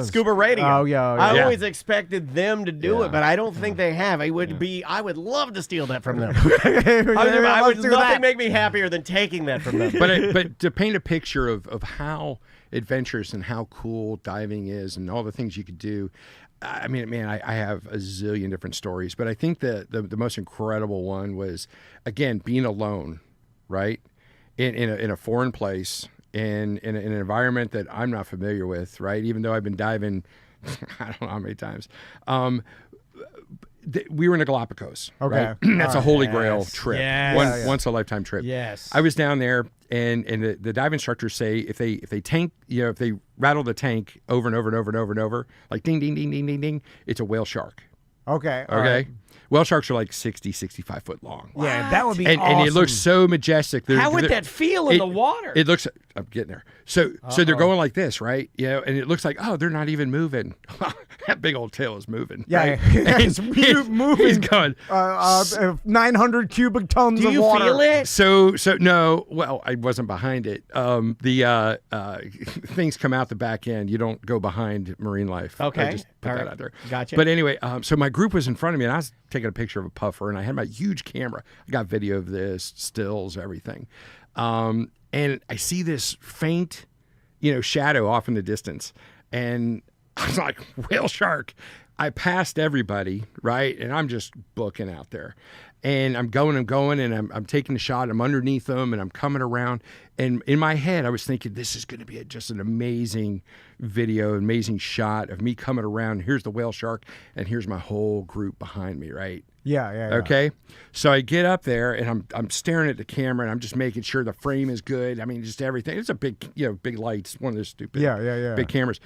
scuba radio. Oh, yeah. I always expected them to do it, but I don't think they have. I would love to steal that from them. I would nothing make me happier than taking that from them. But to paint a picture of how adventurous and how cool diving is and all the things you could do, I mean, man, I have a zillion different stories, but I think the most incredible one was, again, being alone, right, in a foreign place, in an environment that I'm not familiar with, right, even though I've been diving, I don't know how many times. We were in the Galapagos. Okay. Right? That's a holy grail trip. Yes. Once a lifetime trip. Yes. I was down there, and the dive instructors say if they tank, if they rattle the tank over and over and over and over and over, like ding, ding, ding, ding, ding, ding, it's a whale shark. Okay. Okay. right. Whale sharks are like 60, 65 foot long. Yeah, that would be And, awesome. and it looks so majestic. How would that feel in the water? It looks. I'm getting there. So they're going like this, right? And it looks like, oh, they're not even moving. That big old tail is moving. Yeah, right? it's moving. He's going. 900 cubic tons Do of you water. feel it? So no. Well, I wasn't behind it. The things come out the back end. You don't go behind marine life. Okay. I just put All that right. out there. Gotcha. But anyway, so my group was in front of me, and I was taking a picture of a puffer, and I had my huge camera. I got video of this, stills, everything. And I see this faint, shadow off in the distance, and I was like, whale shark. I passed everybody, right? And I'm just booking out there. And I'm going, and I'm taking a shot. I'm underneath them, and I'm coming around. And in my head, I was thinking, this is going to be just an amazing video, amazing shot of me coming around. Here's the whale shark, and here's my whole group behind me, right? Yeah. Okay. So I get up there, and I'm staring at the camera, and I'm just making sure the frame is good. I mean, just everything. It's a big, big lights, one of those stupid big cameras.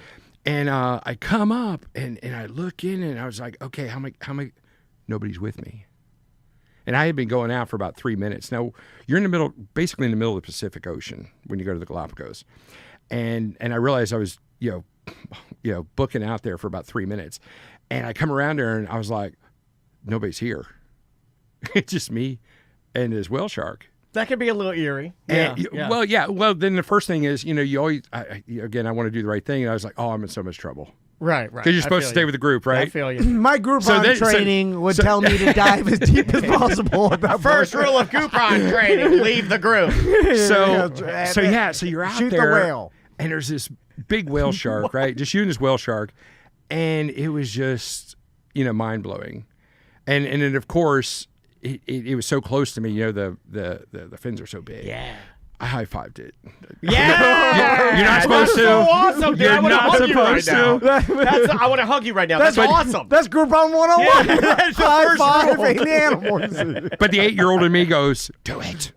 And I come up, and I look in, and I was like, okay, how many? Nobody's with me. And I had been going out for about 3 minutes. Now, you're basically in the middle of the Pacific Ocean when you go to the Galapagos. And I realized I was, booking out there for about 3 minutes. And I come around there, and I was like, nobody's here. It's just me and this whale shark. That could be a little eerie. And, Well, then the first thing is, you always, I want to do the right thing. And I was like, oh, I'm in so much trouble. Right. Because you're supposed to stay with the group, right? I feel you. My Groupon training would tell me to dive as deep as possible. At that First point. rule of Groupon training: leave the group. So you're out Shoot there, the whale. and there's this big whale shark, right? Just you and this whale shark, and it was just, mind blowing, and then of course it was so close to me. The fins are so big. Yeah. I high-fived it. Yeah. You're not supposed That's to. so awesome, dude. You're I want to not hug you right supposed now. I want to hug you right now. That's awesome. That's Groupon 101. Yeah, that's the High first five rule. ain't the animals. But the 8-year-old in me goes, do it,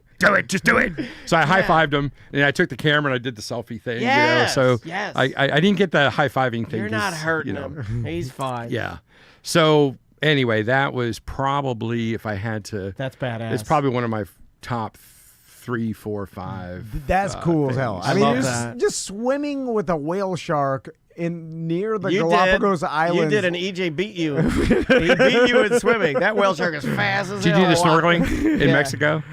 just do it. So I high-fived him, and I took the camera and I did the selfie thing. Yes, So yes. I didn't get the high-fiving thing. You're not 'cause, hurting him. He's fine. Yeah. So anyway, that was probably, if I had to. That's badass. It's probably one of my top 3, 4, 5. That's cool as hell. things. I mean, love just, that. just swimming with a whale shark near the You Galapagos did. Islands. You did, and EJ beat you. He beat you in swimming. That whale shark is fast as Did you hell. do the snorkeling in Yeah. Mexico?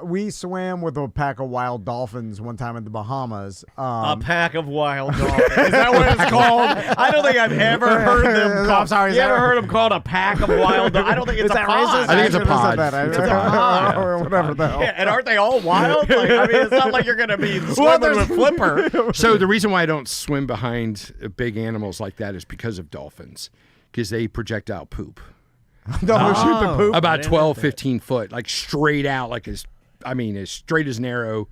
We swam with a pack of wild dolphins one time in the Bahamas. A pack of wild dolphins. Is that what it's called? I don't think I've ever heard them called. I'm sorry, is You that- ever heard them called a pack of wild dolphins? I don't think it's Is a that pod. racist? I think it's a should've said pod. that. It's a pod. Or whatever the hell. Yeah, and aren't they all wild? Like, I mean, it's not like you're going to be swimming with Flipper. So the reason why I don't swim behind big animals like that is because of dolphins. because they projectile poop. Don't shoot the poop. About 12, 15 foot, like straight out, like as straight as an arrow,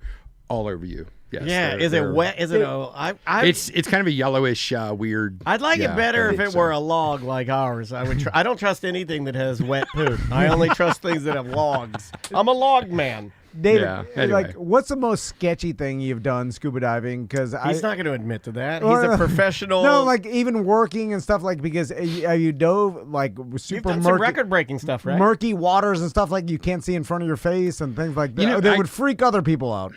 all over you. Yes, Yeah, is it wet? Is it? It's kind of a yellowish, weird. I'd like it better if it were a log like ours. I would. I don't trust anything that has wet poop. I only trust things that have logs. I'm a log man. David, Yeah, anyway. like, what's the most sketchy thing you've done scuba diving? Because He's not going to admit to that. He's a professional. No, like even working and stuff, like, because you dove like super You've done murky, some record-breaking stuff, right? murky waters and stuff like you can't see in front of your face and things like that. You know, They would freak other people out.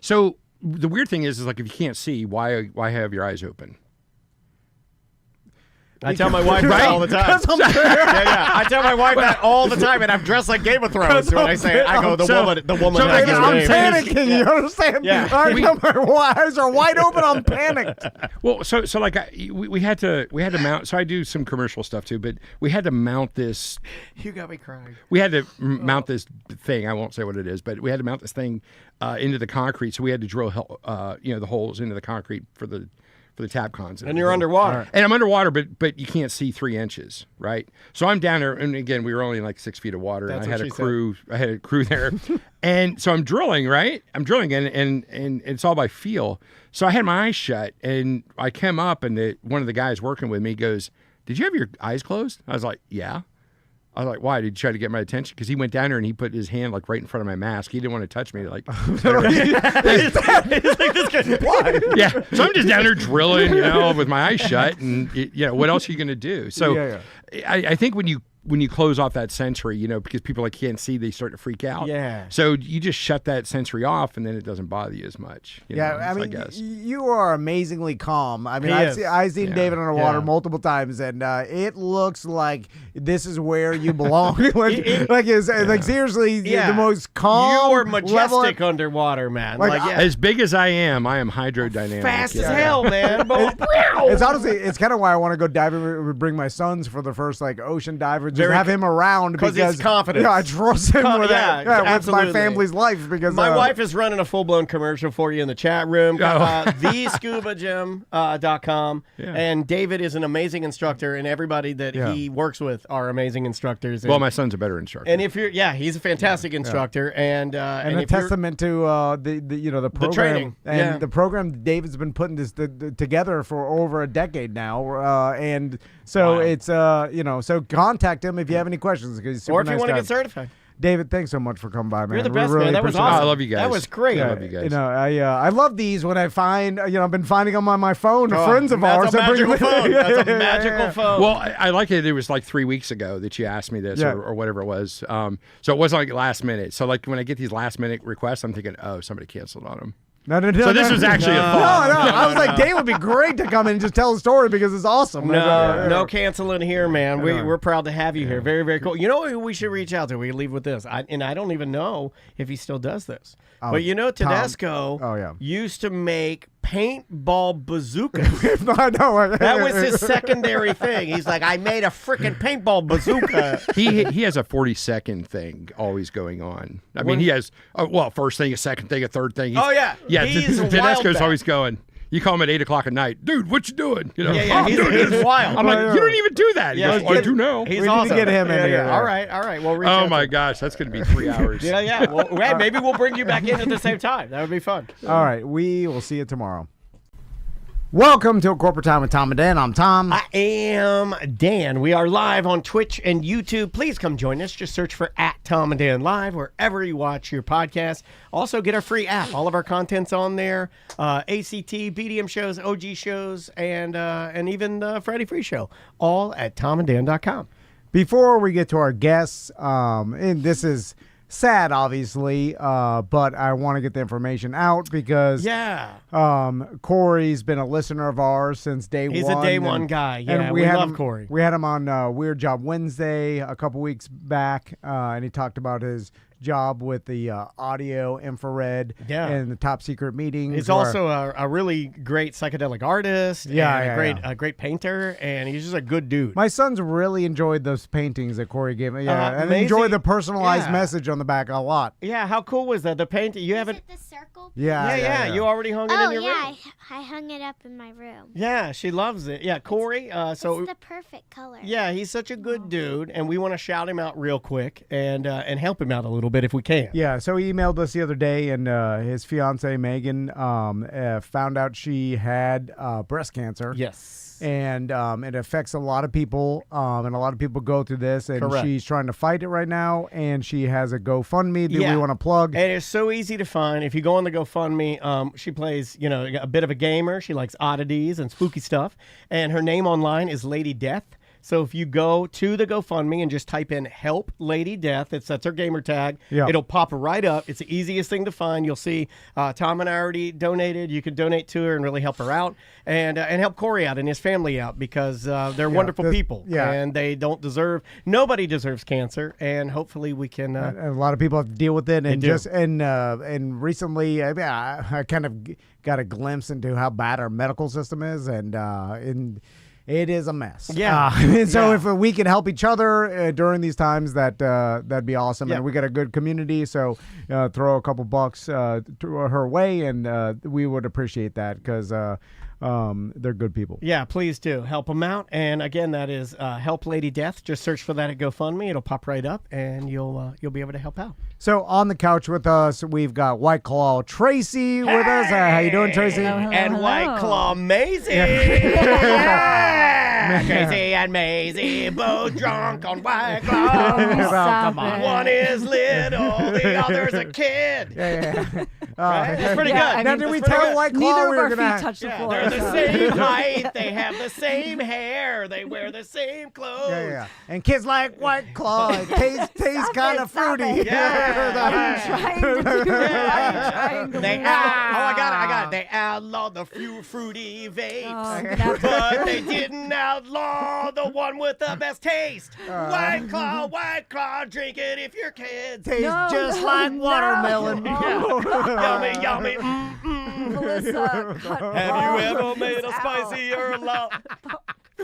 So the weird thing is like if you can't see, why have your eyes open? I tell my wife that all the time. Yeah. I tell my wife that all the time, and I'm dressed like Game of Thrones when I say it. I go, the woman. so has like, her I'm name. panicking. You understand? Yeah. My eyes are wide open. I'm panicked. Well, so like we had to mount. So I do some commercial stuff too, but we had to mount this. You got me crying. We had to mount this thing. I won't say what it is, but we had to mount this thing into the concrete. So we had to drill the holes into the concrete for the tap cons. And you're underwater. And I'm underwater, but you can't see 3 inches, right? So I'm down there, and again, we were only in like 6 feet of water, That's and I what had she a crew. I had a crew there, and so I'm drilling, right? I'm drilling, and it's all by feel. So I had my eyes shut, and I came up, and one of the guys working with me goes, "Did you have your eyes closed?" I was like, "Yeah." I was like, why? Did he try to get my attention? Because he went down there and he put his hand like right in front of my mask. He didn't want to touch me. Like, Why? yeah. So I'm just down there drilling, with my eyes shut, and what else are you going to do? So I think when you close off that sensory, because people like can't see, they start to freak out. Yeah. So you just shut that sensory off, and then it doesn't bother you as much. I mean, guess. you are amazingly calm. I mean, He is. I've seen David underwater Yeah. multiple times, and it looks like this is where you belong. like seriously, the most calm. You are majestic level. underwater, man. Like, As big as I am hydrodynamic. fast as Yeah. hell, man. It's honestly, it's kind of why I want to go diving. Bring my sons for the first ocean diver. Just have him around because he's confident. Yeah, I trust him with that. Yeah, with my absolutely. family's life because My wife is running a full-blown commercial for you in the chat room. TheScubaGym.com. And David is an amazing instructor, and everybody that he works with are amazing instructors. Well, my son's a better instructor. And if you're, he's a fantastic instructor, and a if you're- testament to the program training. and the program David's been putting this together for over a decade now, and so Wow. it's so contact him if you have any questions because he's super or if you nice want to guy. get certified. David, thanks so much for coming by, man. You're the We best, really man. That was appreciate it. awesome. I love you guys. That was great. I love you guys. I love these when I find I've been finding them on my phone. Friends of ours. That's a that bring magical them- phone. That's a magical phone. Well, I like it. It was like 3 weeks ago that you asked me this or whatever it was. So it wasn't like last minute. So like when I get these last minute requests, I'm thinking, oh, somebody canceled on them. No, So this was actually a No, thought. I was like, Dave would be great to come in and just tell a story because it's awesome. No canceling here, man. We're proud to have you here. Very, very cool. You know who we should reach out to? We leave with this. I don't even know if he still does this. But Tedesco used to make paintball bazookas. I know. That was his secondary thing. He's like, I made a freaking paintball bazooka. He has a 40-second thing always going on. I mean, he has first thing, a second thing, a third thing. Yeah. He's wild Tedesco's back. always going. You call him at 8 o'clock at night, dude. What you doing? He's wild. I'm like, you don't even do that. He goes, I do know. He's We need awesome. to get him in here. All right. Well, reach Oh out my to him. gosh, that's going to be 3 hours. Yeah. Well, maybe we'll bring you back in at the same time. That would be fun. All right, we will see you tomorrow. Welcome to A Corporate Time with Tom and Dan. I'm Tom. I am Dan. We are live on Twitch and YouTube. Please come join us. Just search for @Tom and Dan Live wherever you watch your podcast. Also, get our free app. All of our content's on there. ACT, BDM shows, OG shows, and even the Friday Free Show. All at TomandDan.com. Before we get to our guests, and this is sad, obviously, but I want to get the information out because Corey's been a listener of ours since day one. He's a day one guy. Yeah, we love Corey. We had him on Weird Job Wednesday a couple weeks back, and he talked about his job with the audio, infrared, and the top secret meetings. He's also a really great psychedelic artist. A great painter, and he's just a good dude. My sons really enjoyed those paintings that Corey gave me. Yeah, and amazing. enjoyed the personalized message on the back a lot. Yeah, how cool was that? The painting you haven't. The circle? Yeah. You already hung it in your room. I hung it up in my room. Yeah, she loves it. Yeah, Corey. It's the perfect color. Yeah, he's such a good dude, and we want to shout him out real quick and help him out a little bit if we can. Yeah, so he emailed us the other day, and his fiance Megan found out she had breast cancer. Yes. And it affects a lot of people, and a lot of people go through this, and she's trying to fight it right now, and she has a GoFundMe that we want to plug. And it's so easy to find. If you go on the GoFundMe, she plays, a bit of a gamer. She likes oddities and spooky stuff, and her name online is Lady Death. So if you go to the GoFundMe and just type in "Help Lady Death," that's her gamer tag. Yeah. It'll pop right up. It's the easiest thing to find. You'll see Tom and I already donated. You can donate to her and really help her out, and help Corey out and his family out, because they're wonderful people. Yeah. And they don't deserve. Nobody deserves cancer, and hopefully we can. And a lot of people have to deal with it, and and recently, I kind of got a glimpse into how bad our medical system is, and it is a mess. Yeah. And so if we can help each other during these times, that'd be awesome. Yeah. And we got a good community, so throw a couple bucks to her way, and we would appreciate that, because they're good people. Yeah, please do help them out. And again, that is Help Lady Death. Just search for that at GoFundMe. It'll pop right up, and you'll be able to help out. So on the couch with us, we've got White Claw Tracy with us. How you doing, Tracy? And White Claw Maisie. Tracy and Maisie, both drunk on White Claw. Come on. One is little, the other's a kid. Right? That's pretty good. Now, did we tell White Claw Neither we of were our going feet to touch the floor. They're the same height. They have the same hair. They wear the same clothes. And kids like White Claw. It tastes kind of fruity. Trying to do it. I got it. They outlawed the few fruity vapes, but they didn't outlaw the one with the best taste. White Claw, drink it if you're kids. Tastes just like watermelon. Yummy, yummy. Melissa, cut Have all you ever of made this a spicier love?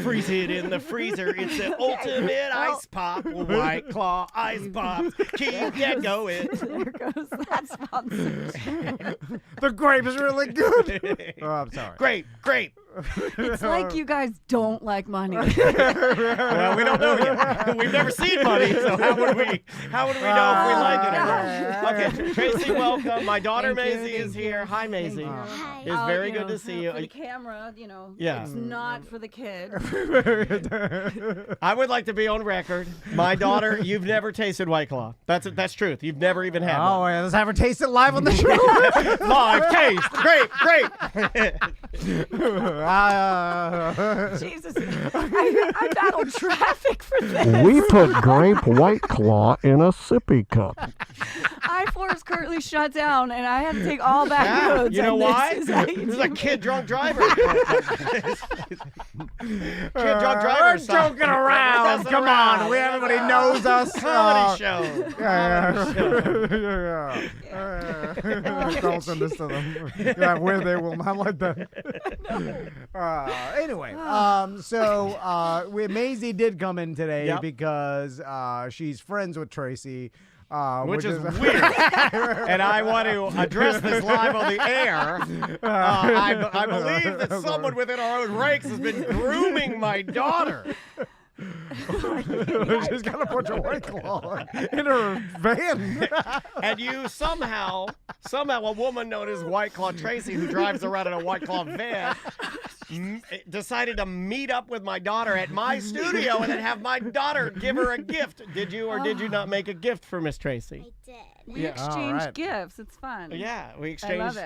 Freeze it in the freezer. It's the ultimate ice pop. White Claw ice pops. Keep that going. There goes that sponsor. The grape is really good. Oh, I'm sorry. Grape. It's like you guys don't like money. Well, we don't know yet. We've never seen money, so how would we know if we like it or not? Okay, Tracy, welcome. My daughter Maisie is here. Hi, Maisie. Hi. It's very good to see you. For the camera, Yeah. it's not for the kid. I would like to be on record. My daughter, you've never tasted White Claw. That's truth. You've never even had Oh, one. yeah, let's have her taste it live on the show. Live taste. Great. Jesus, I battled traffic for this. We put grape White Claw in a sippy cup. I-4 is currently shut down, and I have to take all back roads. You know and why? This is how you This is do a it. kid drunk driver. Kid drunk driver. We're style. joking around. Messing Come around. on. Everybody knows us. Comedy show. Don't send this to them. Yeah, where they will not like that. Anyway, so Maisie did come in today because she's friends with Tracy. Which is weird. And I want to address this live on the air. I believe that someone within our own ranks has been grooming my daughter. She's got a bunch of White Claw in her van. And you somehow a woman known as White Claw Tracy, who drives around in a White Claw van, decided to meet up with my daughter at my studio and then have my daughter give her a gift. Did you or did you not make a gift for Miss Tracy? I did. We exchange gifts. It's fun. Yeah, we I love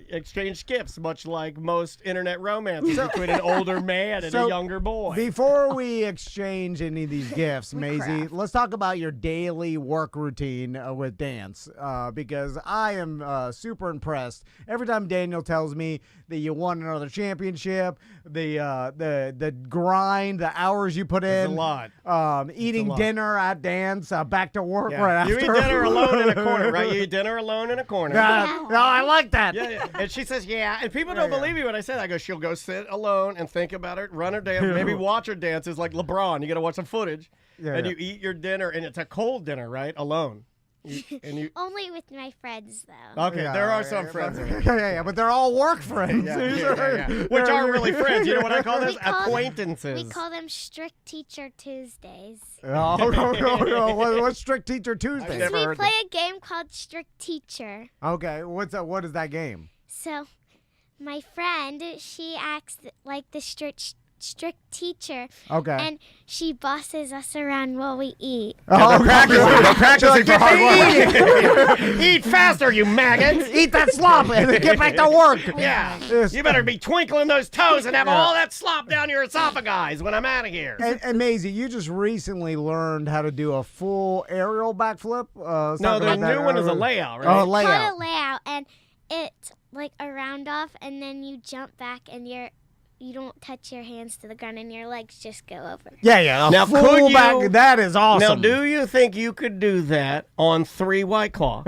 exchanged gifts, much like most internet romances between an older man and a younger boy. Before we exchange any of these gifts, Maisie, let's talk about your daily work routine with dance, because I am super impressed. Every time Daniel tells me that you won another championship, the grind, the hours you put in. It's a lot. Eating lot. dinner at dance, back to work Yeah. right You after. eat dinner alone in a corner, right? You eat dinner alone in a corner. No, I like that. Yeah. And she says, yeah. And people don't believe me when I say that. I go, she'll go sit alone and think about it, run her dance, maybe watch her dances like LeBron. You got to watch some footage. And you eat your dinner, and it's a cold dinner, right? Alone. Only with my friends, though. Okay, there are some friends. Yeah, but they're all work friends. Which aren't really friends. You know what I call those? Acquaintances. We call them Strict Teacher Tuesdays. No. What's Strict Teacher Tuesday? We play a game called Strict Teacher. Okay, what is that game? So, my friend, she acts like the strict teacher. Okay. And she bosses us around while we eat. They're practicing for hard work. Eat faster, you maggots. Eat that slop and then get back to work. Yeah. You better be twinkling those toes and have all that slop down your esophagus when I'm out of here. And Maisie, you just recently learned how to do a full aerial backflip. No, the new one is a layout, right? Oh, It's layout. called a layout, and it's like a round off, and then you jump back, and you don't touch your hands to the ground, and your legs just go over. Yeah. Now, full could you- back. That is awesome. Now, do you think you could do that on 3 White Claw?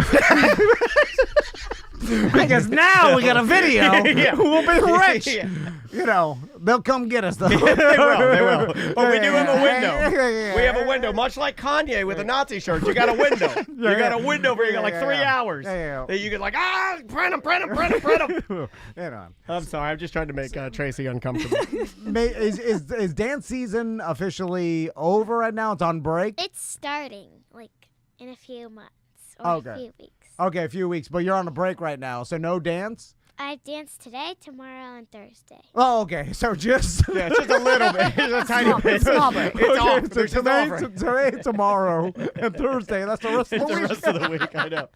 Because now we got a video. Yeah. We'll be rich. Yeah. You know, they'll come get us though. They will. But we do have a window. Yeah. We have a window, much like Kanye with the Nazi shirts. You got a window. You got a window where you got like 3 hours. Yeah. That you can like, print them. You know. I'm sorry. I'm just trying to make Tracy uncomfortable. Is dance season officially over right now? It's on break? It's starting, like, in a few months or Okay. a few weeks. Okay, a few weeks, but you're on a break right now, so no dance? I have dance today, tomorrow, and Thursday. Oh, okay. So just Yeah, just a little bit. Just a tiny bit. Small break. It's off. So There's just off. today, tomorrow, and Thursday. That's the rest of the The week. rest of the week, I know.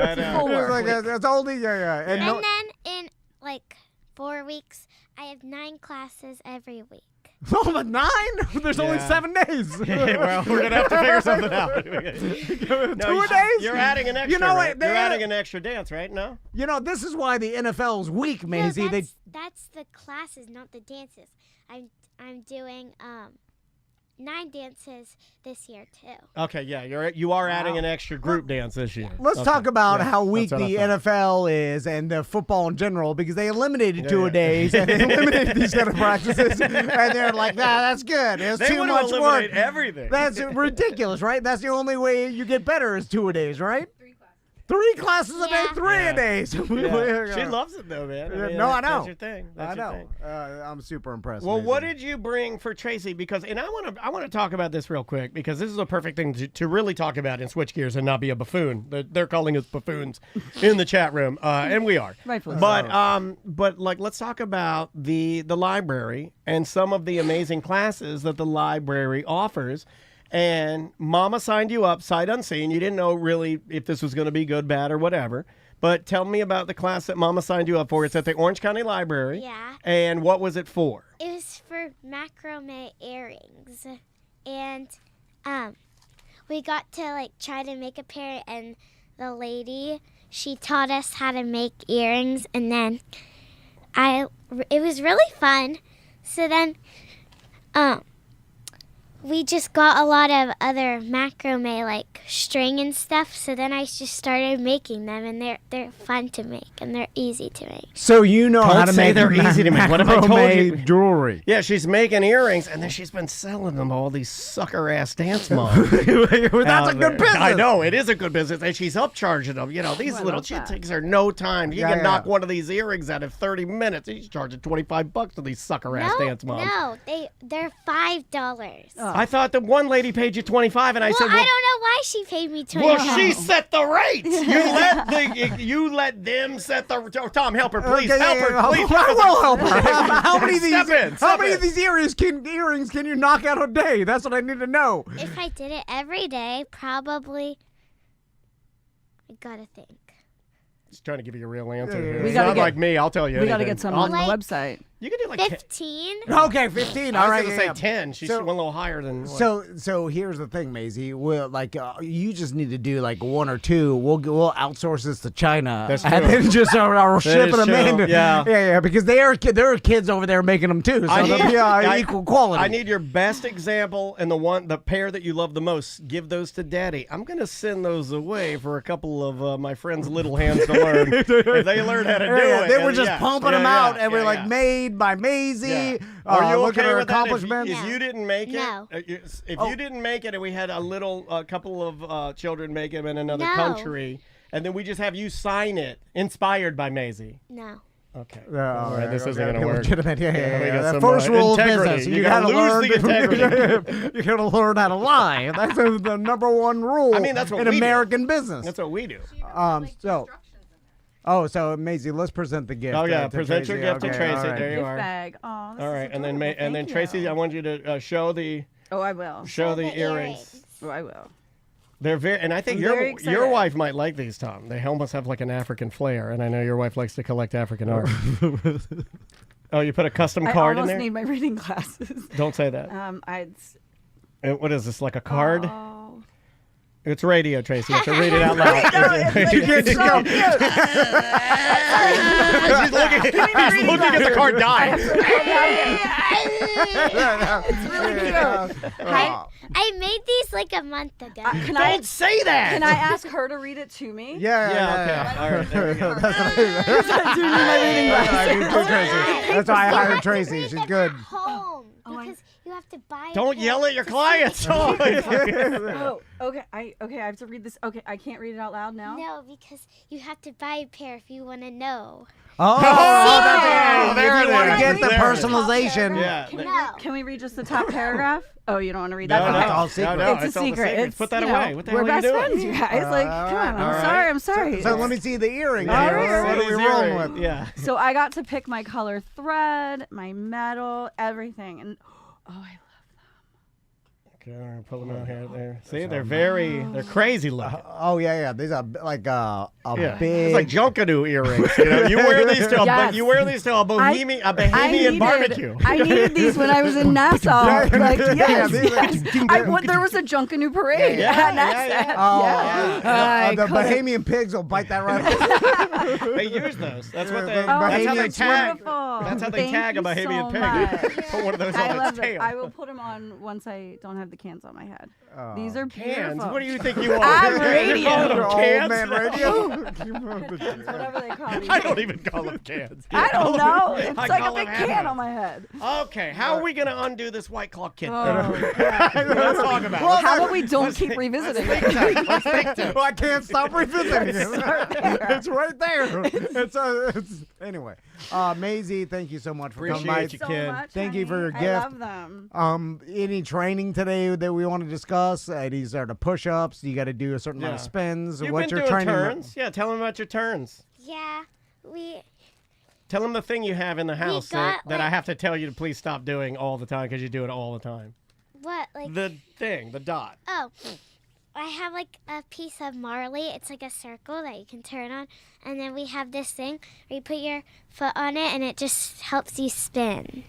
I know. Full work. It's like that's only And And no, then in, like, 4 weeks, I have 9 classes every week. oh, but 9? There's only Yeah. 7 days. Well, we're gonna have to figure something out. No, 2 days? You're adding an extra. You know right? what? You're adding an extra dance, right? No. You know, this is why the NFL's weak, Maisie. No, that's the classes, not the dances. I'm doing 9 dances this year too. Okay, yeah, you are adding an extra group dance this year. Let's Okay. talk about Yeah, how weak that's what the I thought. NFL is and the football in general because they eliminated Yeah, 2 yeah. a days and they eliminated these kind of practices and they're like, that's good. It's They too want much to work. eliminate everything. That's ridiculous, right? That's the only way you get better is 2 a days, right? 3 classes a day, Yeah. 3 Yeah. a days. Yeah. She loves it though, man. I mean, No, I know. That's your thing. That's I know. Your thing. I'm super impressed. Well, Maisie. what did you bring for Tracy? Because, and I want to talk about this real quick because this is a perfect thing to really talk about and switch gears and not be a buffoon. They're calling us buffoons in the chat room, and we are. Rightfully But like, let's talk about the library and some of the amazing classes that the library offers. And Mama signed you up sight unseen. You didn't know really if this was going to be good, bad, or whatever. But tell me about the class that Mama signed you up for. It's at the Orange County Library. Yeah. And what was it for? It was for macrame earrings, and we got to like try to make a pair, and the lady, she taught us how to make earrings, and then it was really fun. So then we just got a lot of other macrame like string and stuff, so then I just started making them, and they're fun to make and they're easy to make. So you know Don't how to say make they're easy to make. What if I told you? macrame jewelry? Yeah, she's making earrings, and then she's been selling them to all these sucker-ass dance moms. That's a out good there. business. I know, it is a good business, and she's upcharging them. You know, these I little, love she that. takes her no time. You Yeah, can yeah. knock one of these earrings out in 30 minutes. She's charging $25 to these sucker-ass dance moms. No, they're $5. I thought the one lady paid you 25, and I Well, said, I don't know why she paid me $20. well, she set the rates. You let them set the. Tom, help her, please. Okay, Help yeah, her, yeah, please. I will help her. How many of these? Step in, how step many in. of these earrings can you knock out a day? That's what I need to know. If I did it every day, probably. I gotta think. Just trying to give you a real answer. Yeah, yeah, here. yeah. We It's gotta not get- like me. I'll tell you. We got to anything. get some I'll- on the Like- website. You can do like 15. Okay, 15. I All was right. gonna yeah, say 10. She So- went a little higher than. So here's the thing, Maisie. We'll you just need to do like 1 or 2. We'll outsource this to China. That's and true. then just are shipping them in. true, yeah. yeah, because there are kids over there making them too. So they'll be equal quality. I need your best example and the pair that you love the most. Give those to Daddy. I'm gonna send those away for a couple of my friends' little hands to learn. If they learn how to do it, They were just pumping them out, and we're like, made by Maisie. Yeah. Are you look okay at her with that? accomplishments. If you didn't make it, No. if you didn't make it, and we had a couple of children make it in another No. country, and then we just have you sign it, inspired by Maisie. No. Okay. All right, this isn't gonna work. Legitimate. we Yeah. got The some, first rule of integrity. business: You you gotta gotta lose learn the integrity. You gotta learn how to lie. That's the number one rule. I mean, that's what in we do. American business. That's what we do. So Maisie, let's present the gift. Oh yeah, to present your Tracy. gift to Okay, Tracy. all right. There you Gift are. bag. Oh, this All is right, and then adorable. and then Thank Tracy, you. I want you to show the Oh, I will. the earrings. Oh, I will. They're very, and I think I'm your very your excited. wife might like these, Tom. They almost have like an African flair, and I know your wife likes to collect African art. Oh, you put a custom I card in almost there? need my reading glasses. Don't say that. I'd. What is this, like a card? Oh. It's radio, Tracy. You have to read it out loud. You can't just go. He's looking at the card die. It's really cute. I made these like a month ago. Can I Don't say that. can I ask her to read it to me? Yeah, okay. All right, there we go. I do need my reading glasses. I do too, Tracy. That's why I hired Tracy. Read She's them good. At home because you have to buy. a Don't pen yell at your to clients. Oh, Oh, okay. I have to read this. Okay, I can't read it out loud now. No, because you have to buy a pair if you want to know. That's Oh, there if it you want to is. get the There. personalization. Yeah. No. Can we read just the top paragraph? Oh, you don't want to read No, that? no, Okay. all secret. No, It's a all the secret. secrets. Put that you know, away. What the we're hell are you best doing? friends, you guys. Like, come on. all right. I'm sorry. So let me see the earring. All here. right, What are we Zero. rolling with? Yeah. So I got to pick my color thread, my metal, everything, and I love. Okay, all right, pull them out here. There. See, they're crazy looking. Oh yeah. These are like a Yeah. big. It's like Junkanoo earrings. You know, you wear these to a Yes. a Bohemian barbecue. I needed these when I was in Nassau. Like, yes, these are- yes. There was a Junkanoo parade Yeah, at yeah, Nassau. yeah. Oh, Yeah. the Bahamian pigs will bite that right off. They use those. That's what they. Oh, That's how they Bahamian tag. Wonderful. That's how they Thank tag a you Bahamian so pig. much. Put one of those I on love its it. tail. I will put them on once I don't have the cans on my head. These are Cans? beautiful. What do you think you are? I'm You're radio. calling them Old cans? man radio. Whatever they call these. I don't even call them cans. I don't know. It's I like call a big them can hammers. on my head. Okay, how are we going to undo this White Claw kid? Oh, Let's talk about it. how about we don't keep revisiting it? Let's think to it. Well, I can't stop revisiting it. It's right there. It's anyway. Maisie, thank you so much for coming by. Appreciate you, So kid. much, Thank you for your honey. gift. I love them. Any training today that we want to discuss? These are the push-ups. You got to do a certain amount of Yeah. spins. You've What's been your doing training? turns. Yeah, tell them about your turns. Yeah, we. Tell them the thing you have in the house that, got, that I like- have to tell you to please stop doing all the time because you do it all the time. What like? The thing, the dot. Oh, I have like a piece of marley. It's like a circle that you can turn on, and then we have this thing where you put your foot on it, and it just helps you spin.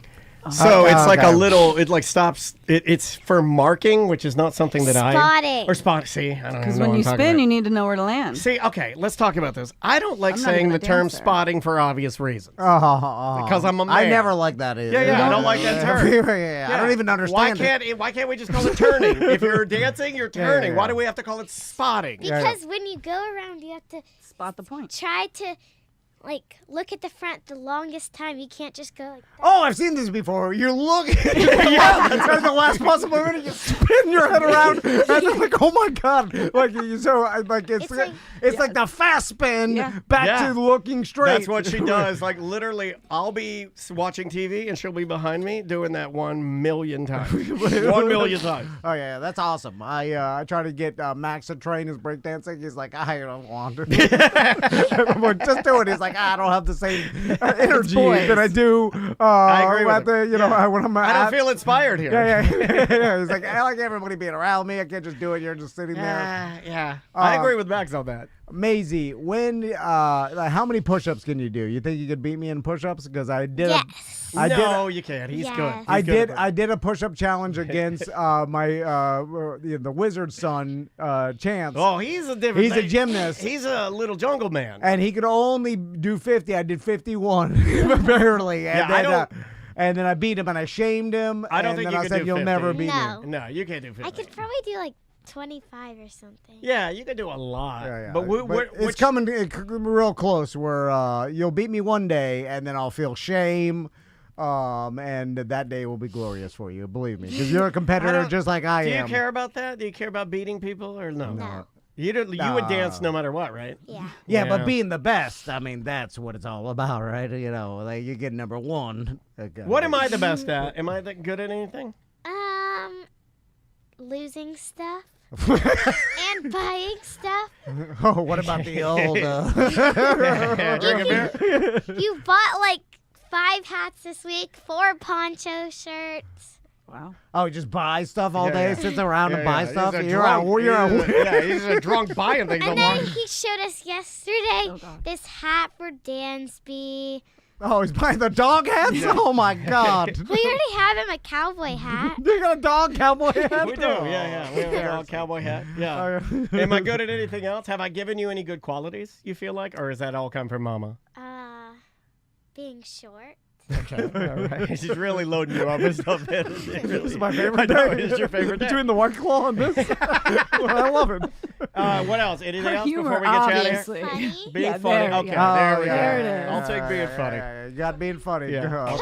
So it's like a okay. little. It like stops. It's for marking, which is not something that Spotting. or spot. See, I don't Because even know when what you I'm talking spin, about. you need to know where to land. See, okay, let's talk about this. I don't like I'm not saying even the a term dancer. spotting for obvious reasons. Because Because I'm a I man. never like that either. Yeah, I don't like that term. Yeah, I don't even understand Why can't we just call it turning? If you're dancing, you're turning. yeah. Why do we have to call it spotting? Because when you go around, you have to Spot the point. try to like look at the front the longest time. You can't just go like that. Oh, I've seen this before. You're looking at the last possible minute. You spin your head around, and it's like, oh my god! Like it's like the fast spin Yeah. back Yeah. to looking straight. That's what she does. Like literally, I'll be watching TV and she'll be behind me doing that 1 million times. 1 million times. Oh yeah, that's awesome. I try to get Max to train his breakdancing. He's like, I don't want to. I'm like, just do it. He's like, I don't have the same energy boys. that I do. I agree with at the, you know, when I'm I at. don't feel inspired here. Yeah. He's like, I like everybody being around me. I can't just do it. You're just sitting there. Yeah. I agree with Max on that. Maisie, how many push-ups can you do? You think you could beat me in push-ups? Because I did. Yes. No, you can't. He's Yes. good. He's I good did. at it. I did a push-up challenge against the wizard's son, Chance. Oh, he's a different. He's a gymnast. He's a little jungle man. And he could only do 50. I did 51, barely. And Yeah, I then, don't- and then I beat him, and I shamed him. I don't and think then you I could said, do "You'll 50. never beat No. me." No, you can't do 50. I could probably do like 25 or something. Yeah, you could do a lot. Yeah, yeah. But, It's coming real close. Where you'll beat me one day, and then I'll feel shame. And that day will be glorious for you. Believe me, because you're a competitor just like I do am. you care about that? Do you care about beating people or no? No. You would dance no matter what, right? Yeah. Yeah, Yeah. but being the best, I mean, that's what it's all about, right? You know, like you get number one. What am I the best at? Am I good at anything? Losing stuff and buying stuff. Oh, what about the old? Yeah, drink a beer. You bought like 5 hats this week, 4 poncho shirts. Wow. Oh, just buy stuff all Yeah, day, yeah. sits around and buy He's stuff. a You're drunk. out. He's a drunk buying things. And online. then he showed us yesterday Oh, God. this hat for Dansby. Oh, he's buying the dog hats. Oh my God! We already have him a cowboy hat. You got a dog cowboy hat. We do, yeah. We have a dog cowboy hat. Yeah. Am I good at anything else? Have I given you any good qualities, you feel like? Or is that all come from Mama? Being short. Okay, all right. She's really loading you up with stuff. This This is my favorite I know, day. it's your favorite day. Between the White Claw and this, I love it. What else? Anything Her else humor, before we get you out of here? obviously. Funny. Being Yeah, funny. there, Okay, yeah. there we go. There it is. I'll take being funny. You got being funny. Yeah.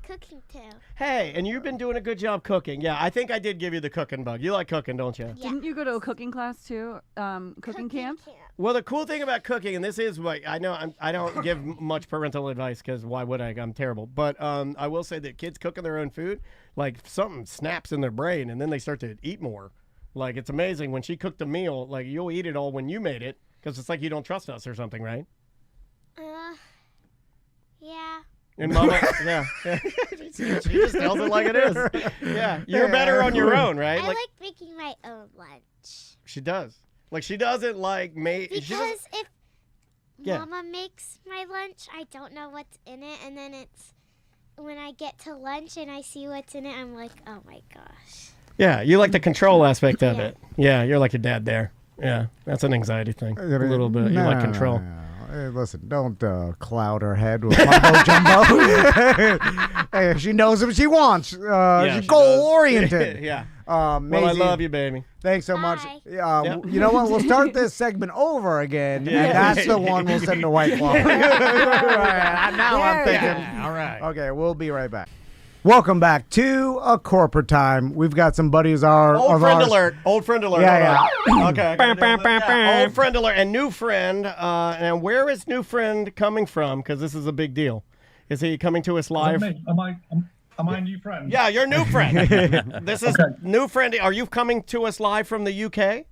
Cooking too. Hey, and you've been doing a good job cooking. Yeah, I think I did give you the cooking bug. You like cooking, don't you? Yeah. Didn't you go to a cooking class too? Cooking camp? Well, the cool thing about cooking, and this is what I know, I don't give much parental advice because why would I? I'm terrible. But I will say that kids cooking their own food, like something snaps in their brain, and then they start to eat more. Like it's amazing when she cooked a meal, like you'll eat it all when you made it because it's like you don't trust us or something, right? Yeah. And Mama, yeah. she just tells it like it is. Yeah, you're better on your own, right? I like making my own lunch. She does. Like she doesn't like make. Because if Yeah. Mama makes my lunch, I don't know what's in it, and then it's when I get to lunch and I see what's in it, I'm like, oh my gosh. Yeah, you like the control aspect of Yeah. it. Yeah, you're like your dad there. Yeah, that's an anxiety thing. A little bit. You like control. Hey, listen, don't cloud her head with mumbo jumbo. Hey, she knows what she wants. Yeah, She's she goal does. oriented. Yeah. Well, I Maisie, love you, baby. Thanks so much. Bye. You know what? We'll start this segment over again, and that's the one we'll send to White Claw. Now I'm thinking. All right. Okay, we'll be right back. Welcome back to a corporate time. We've got some buddies Old friend ours. alert. Old friend alert. Yeah, Hold on. Okay. Yeah, old friend alert and new friend. And where is new friend coming from? Because this is a big deal. Is he coming to us live? Am I a new friend? Yeah, you're new friend. This is new friend. Are you coming to us live from the UK?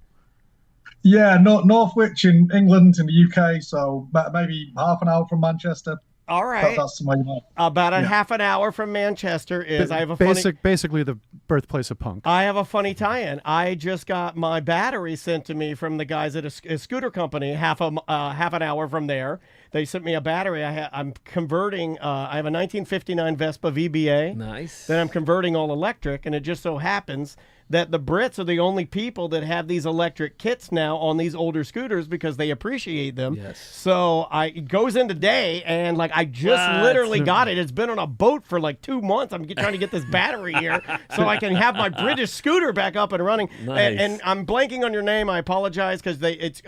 Yeah, Northwich in England, in the UK, so maybe half an hour from Manchester. All right. That's the way you know. About a half an hour from Manchester is. I have a funny. Basically the birthplace of punk. I have a funny tie-in. I just got my battery sent to me from the guys at a scooter company half an hour from there. They sent me a battery. I'm converting. I have a 1959 Vespa VBA. Nice. That I'm converting all electric, and it just so happens that the Brits are the only people that have these electric kits now on these older scooters because they appreciate them. Yes. So it goes in today, and like I just literally got it. It's been on a boat for like 2 months. I'm trying to get this battery here so I can have my British scooter back up and running. Nice. And I'm blanking on your name. I apologize because it's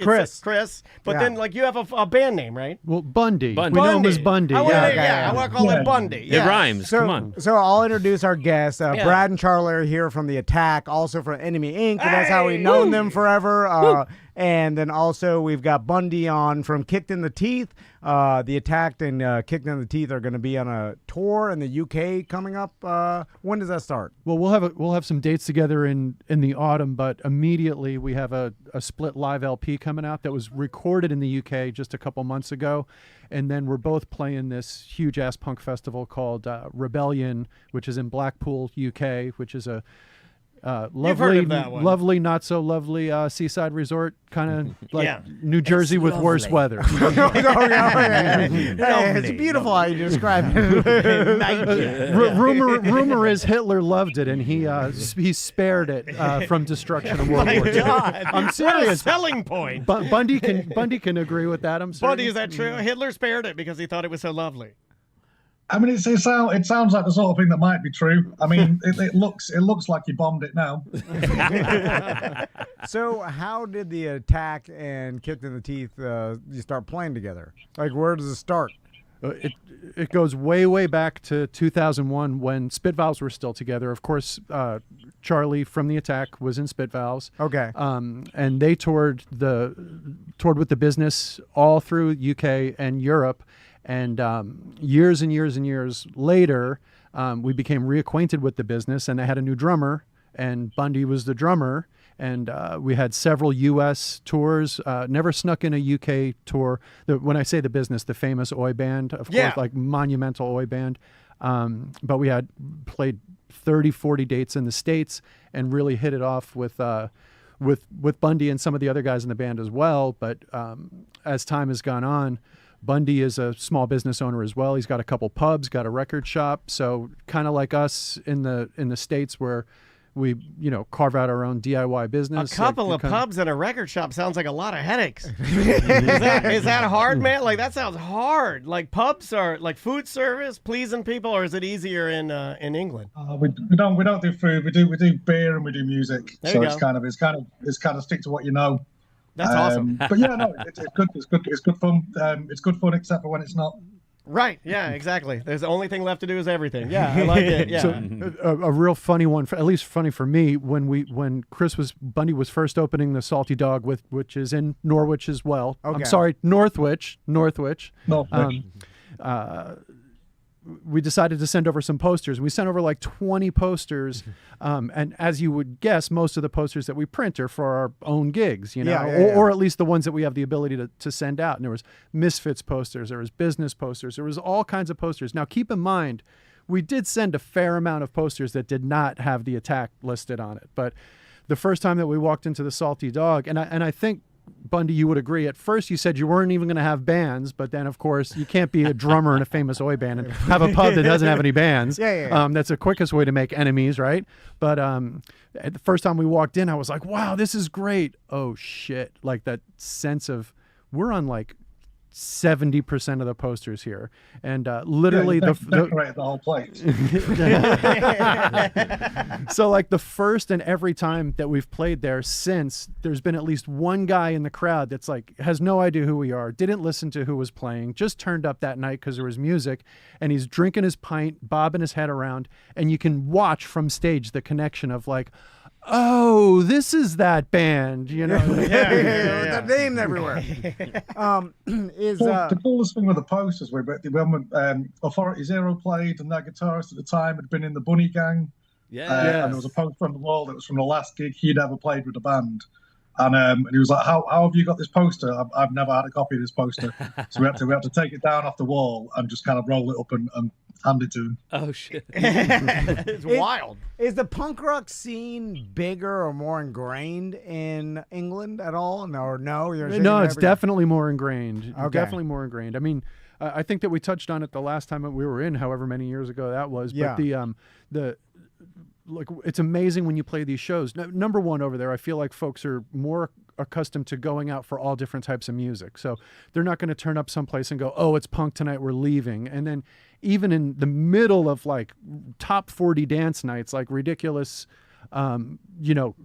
Chris. Chris. But Yeah. then like you have a band name, right? Well, Bundy. Bundy. We know him as Bundy. I wanna, Yeah. I want to call it Bundy. It Yeah. rhymes. So, Come on. so I'll introduce our guests. Brad and Charlie are here from The Attack, also from Enemy Inc. And that's how we've known them forever. And then also we've got Bundy on from Kicked in the Teeth. The Attack and Kicked in the Teeth are going to be on a tour in the UK coming up. When does that start? Well, we'll have some dates together in the autumn, but immediately we have a split live LP coming out that was recorded in the UK just a couple months ago, and then we're both playing this huge ass punk festival called Rebellion, which is in Blackpool, UK, which is Lovely, of that one. lovely, not so lovely seaside resort, kind of like Yeah. New Jersey with worse weather. Hey, it's beautiful how you describe it. Rumor is Hitler loved it, and he spared it from destruction in World My War II. God, I'm what a serious. selling point. Bundy can agree with that. I'm sorry. Bundy, is that true? Hitler spared it because he thought it was so lovely. I mean, it sounds like the sort of thing that might be true. I mean, it looks like you bombed it now. So how did the attack and Kicked in the Teeth you start playing together? Like, where does it start? It goes way back to 2001 when Spit Valves were still together. Of course, Charlie from the Attack was in Spit Valves. Okay. And they toured with the business all through UK and Europe. And years and years and years later, we became reacquainted with the business, and they had a new drummer, and Bundy was the drummer. And we had several U.S. tours. Never snuck in a UK tour. When I say the business, the famous Oi band, of course, like monumental Oi band. But we had played 30, 40 dates in the States and really hit it off with Bundy and some of the other guys in the band as well. But as time has gone on, Bundy is a small business owner as well. He's got a couple pubs, got a record shop. So kind of like us in the States, where we, carve out our own DIY business. A couple of pubs and a record shop sounds like a lot of headaches. Is that hard, man? Like, that sounds hard. Like, pubs are like food service, pleasing people, or is it easier in England? We don't do food. We do beer and we do music. There So you it's go. kind of stick to what you know. That's awesome. But yeah, no, it's good. It's good fun. It's good fun, except for when it's not. Right. Yeah, exactly. There's the only thing left to do is everything. Yeah, I like it. Yeah. So a real funny one, at least funny for me, when Bundy was first opening the Salty Dog, which is in Norwich as well. Okay. I'm sorry, Northwich. We decided to send over some posters. We sent over like 20 posters, and as you would guess, most of the posters that we print are for our own gigs, or at least the ones that we have the ability to send out. And there was Misfits posters, there was business posters, there was all kinds of posters. Now, keep in mind, we did send a fair amount of posters that did not have the Attack listed on it. But the first time that we walked into the Salty Dog, and I think, Bundy, you would agree. At first, you said you weren't even going to have bands, but then, of course, you can't be a drummer in a famous Oi band and have a pub that doesn't have any bands. That's the quickest way to make enemies, right? But the first time we walked in, I was like, "Wow, this is great!" Oh shit! Like that sense of we're on like 70% of the posters here, and literally decorate the whole place. So like the first and every time that we've played there since, there's been at least one guy in the crowd that's like has no idea who we are, didn't listen to who was playing, just turned up that night because there was music, and he's drinking his pint, bobbing his head around, and you can watch from stage the connection of like, oh, this is that band, The name everywhere. The coolest thing with the posters were when Authority Zero played, and that guitarist at the time had been in the Bunny Gang. And there was a poster on the wall that was from the last gig he'd ever played with the band. And he was like, "How have you got this poster? I've never had a copy of this poster." So we had to take it down off the wall and just kind of roll it up and hand it to him. Oh shit! It's wild. Is the punk rock scene bigger or more ingrained in England at all? No, it's definitely more ingrained. Okay. Definitely more ingrained. I mean, I think that we touched on it the last time that we were in, however many years ago that was. But it's amazing when you play these shows. Number one, over there, I feel like folks are more accustomed to going out for all different types of music. So they're not going to turn up someplace and go, "Oh, it's punk tonight, we're leaving." And then even in the middle of like top 40 dance nights, like ridiculous,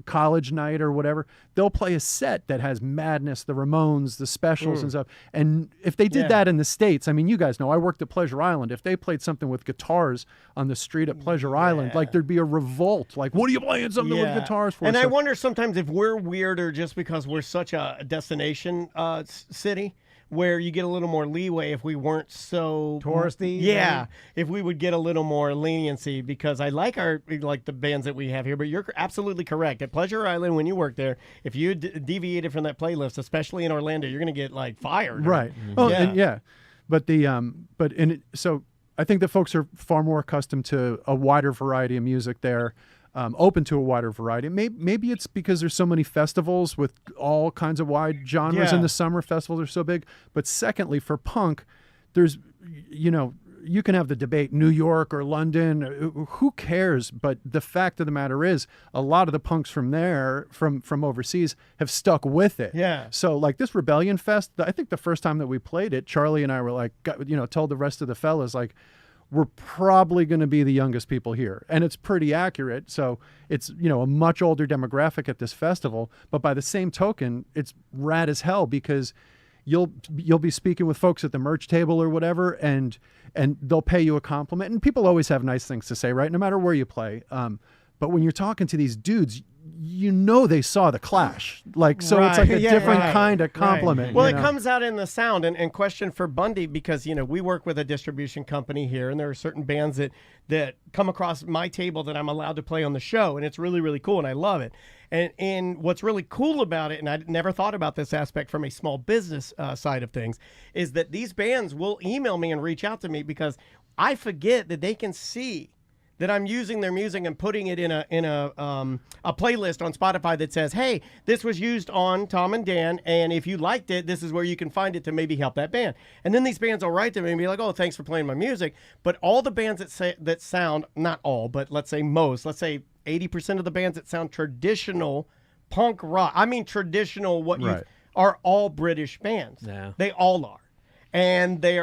college night or whatever, they'll play a set that has Madness, the Ramones, the Specials and stuff. And if they did that in the States, I mean, you guys know, I worked at Pleasure Island. If they played something with guitars on the street at Pleasure Island, like there'd be a revolt. Like, what are you playing something with guitars for? And I wonder sometimes if we're weirder just because we're such a destination city, where you get a little more leeway if we weren't so touristy. Yeah, if we would get a little more leniency, because I like the bands that we have here. But you're absolutely correct. At Pleasure Island, when you work there, if you deviated from that playlist, especially in Orlando, you're going to get like fired. Right. Well, so I think that folks are far more accustomed to a wider variety of music there. open to a wider variety. Maybe it's because there's so many festivals with all kinds of wide genres in the summer. Festivals are so big. But secondly, for punk, there's, you can have the debate, New York or London, who cares? But the fact of the matter is, a lot of the punks from there, from overseas, have stuck with it. Yeah. So like this Rebellion Fest, I think the first time that we played it, Charlie and I were like, told the rest of the fellas, like, we're probably going to be the youngest people here. And it's pretty accurate. So it's, a much older demographic at this festival. But by the same token, it's rad as hell because you'll be speaking with folks at the merch table or whatever, and they'll pay you a compliment. And people always have nice things to say, right? No matter where you play. But when you're talking to these dudes, they saw the Clash. Like, so it's like a different kind of compliment. Right. Well, it comes out in the sound. And question for Bundy, because, we work with a distribution company here, and there are certain bands that come across my table that I'm allowed to play on the show, and it's really, really cool, and I love it. And what's really cool about it, and I never thought about this aspect from a small business side of things, is that these bands will email me and reach out to me because I forget that they can see that I'm using their music and putting it in a playlist on Spotify that says, hey, this was used on Tom and Dan, and if you liked it, this is where you can find it to maybe help that band. And then these bands will write to me and be like, oh, thanks for playing my music. But all the bands that sound, not all, but let's say 80% of the bands that sound traditional punk rock, traditional are all British bands. Yeah. They all are. And they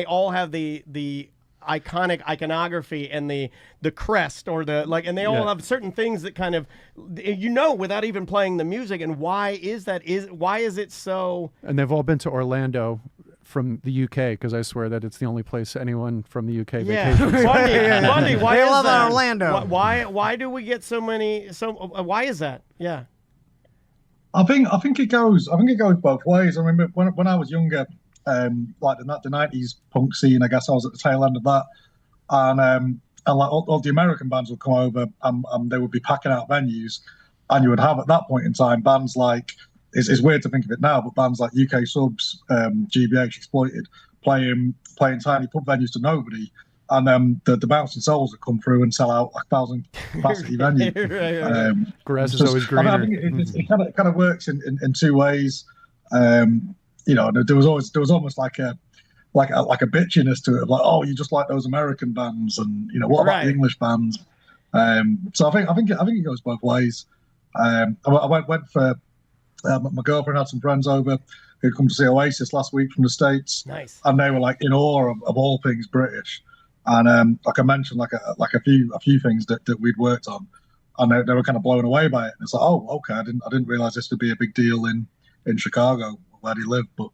all have the iconic iconography and the crest or and they all have certain things that kind of without even playing the music. And why is it so? And they've all been to Orlando from the UK, because I swear that it's the only place anyone from the UK vacations. Bundy, why they is love that? Orlando. Why do we get so many? Why is that? Yeah. I think it goes both ways. I remember when I was younger, like the 90s punk scene, I guess I was at the tail end of that, and like all the American bands would come over and they would be packing out venues, and you would have at that point in time bands like, it's weird to think of it now, but bands like UK Subs, GBH, Exploited, playing tiny pub venues to nobody, and the Bouncing Souls would come through and sell out 1,000 capacity venue. Grass is always greener. I think it kind of works in two ways. There was almost like a bitchiness to it, like, oh, you just like those American bands, and what about the English bands? So I think it goes both ways. I went for my girlfriend had some friends over who'd come to see Oasis last week from the States. Nice. And they were like in awe of all things British. And like I mentioned, like a few things that we'd worked on, and they were kind of blown away by it. And it's like, oh, okay, I didn't realize this would be a big deal in Chicago where he lived, but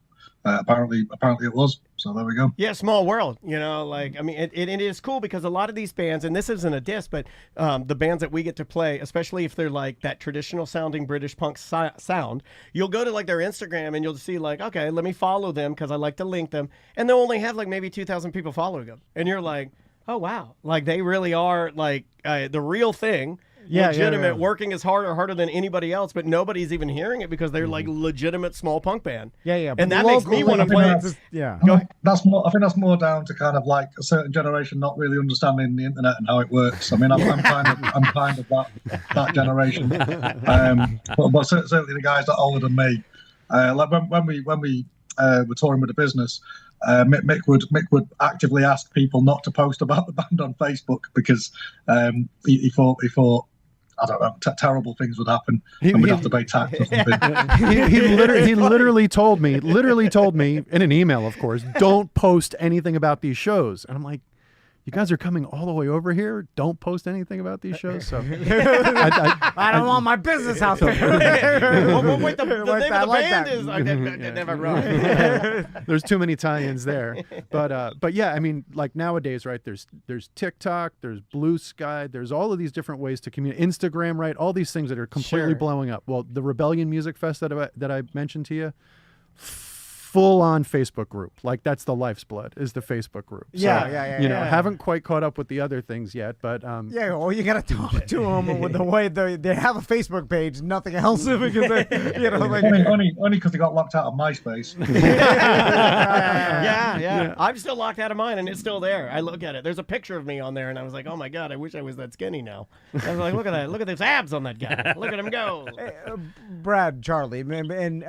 apparently it was. So there we go. Yeah, small world. It is cool because a lot of these bands, and this isn't a diss, but the bands that we get to play, especially if they're like that traditional sounding British punk sound, you'll go to like their Instagram and you'll see like, okay, let me follow them because I like to link them, and they'll only have like maybe 2,000 people following them, and you're like, oh wow, like they really are like the real thing. Legitimate, working as hard or harder than anybody else, but nobody's even hearing it because they're like legitimate small punk band. And that makes me want to play it. Go ahead. I think that's more down to kind of like a certain generation not really understanding the internet and how it works. I mean, I'm kind of that generation. But certainly the guys that are older than me, like when we were touring with the business, Mick would actively ask people not to post about the band on Facebook because he thought I don't know, terrible things would happen, and we'd have to pay tax or something. he literally told me in an email, of course, don't post anything about these shows. And I'm like, you guys are coming all the way over here. Don't post anything about these shows. So I don't want my business out there. The name of the band is never wrong. There's too many tie-ins there. But yeah, I mean, like nowadays, right? There's TikTok, there's Blue Sky, there's all of these different ways to communicate. Instagram, right? All these things that are completely blowing up. Well, the Rebellion Music Fest that I mentioned to you, full on Facebook group. Like that's the life's blood is the Facebook group. So, Yeah. You know, haven't quite caught up with the other things yet, but yeah, well, you got to talk to them with the way they have a Facebook page, nothing else, because they, you know, like only because they got locked out of MySpace. Yeah. I'm still locked out of mine, and it's still there. I look at it. There's a picture of me on there, and I was like, oh my god, I wish I was that skinny now. I was like, look at that. Look at those abs on that guy. Look at him go. Brad, Charlie, and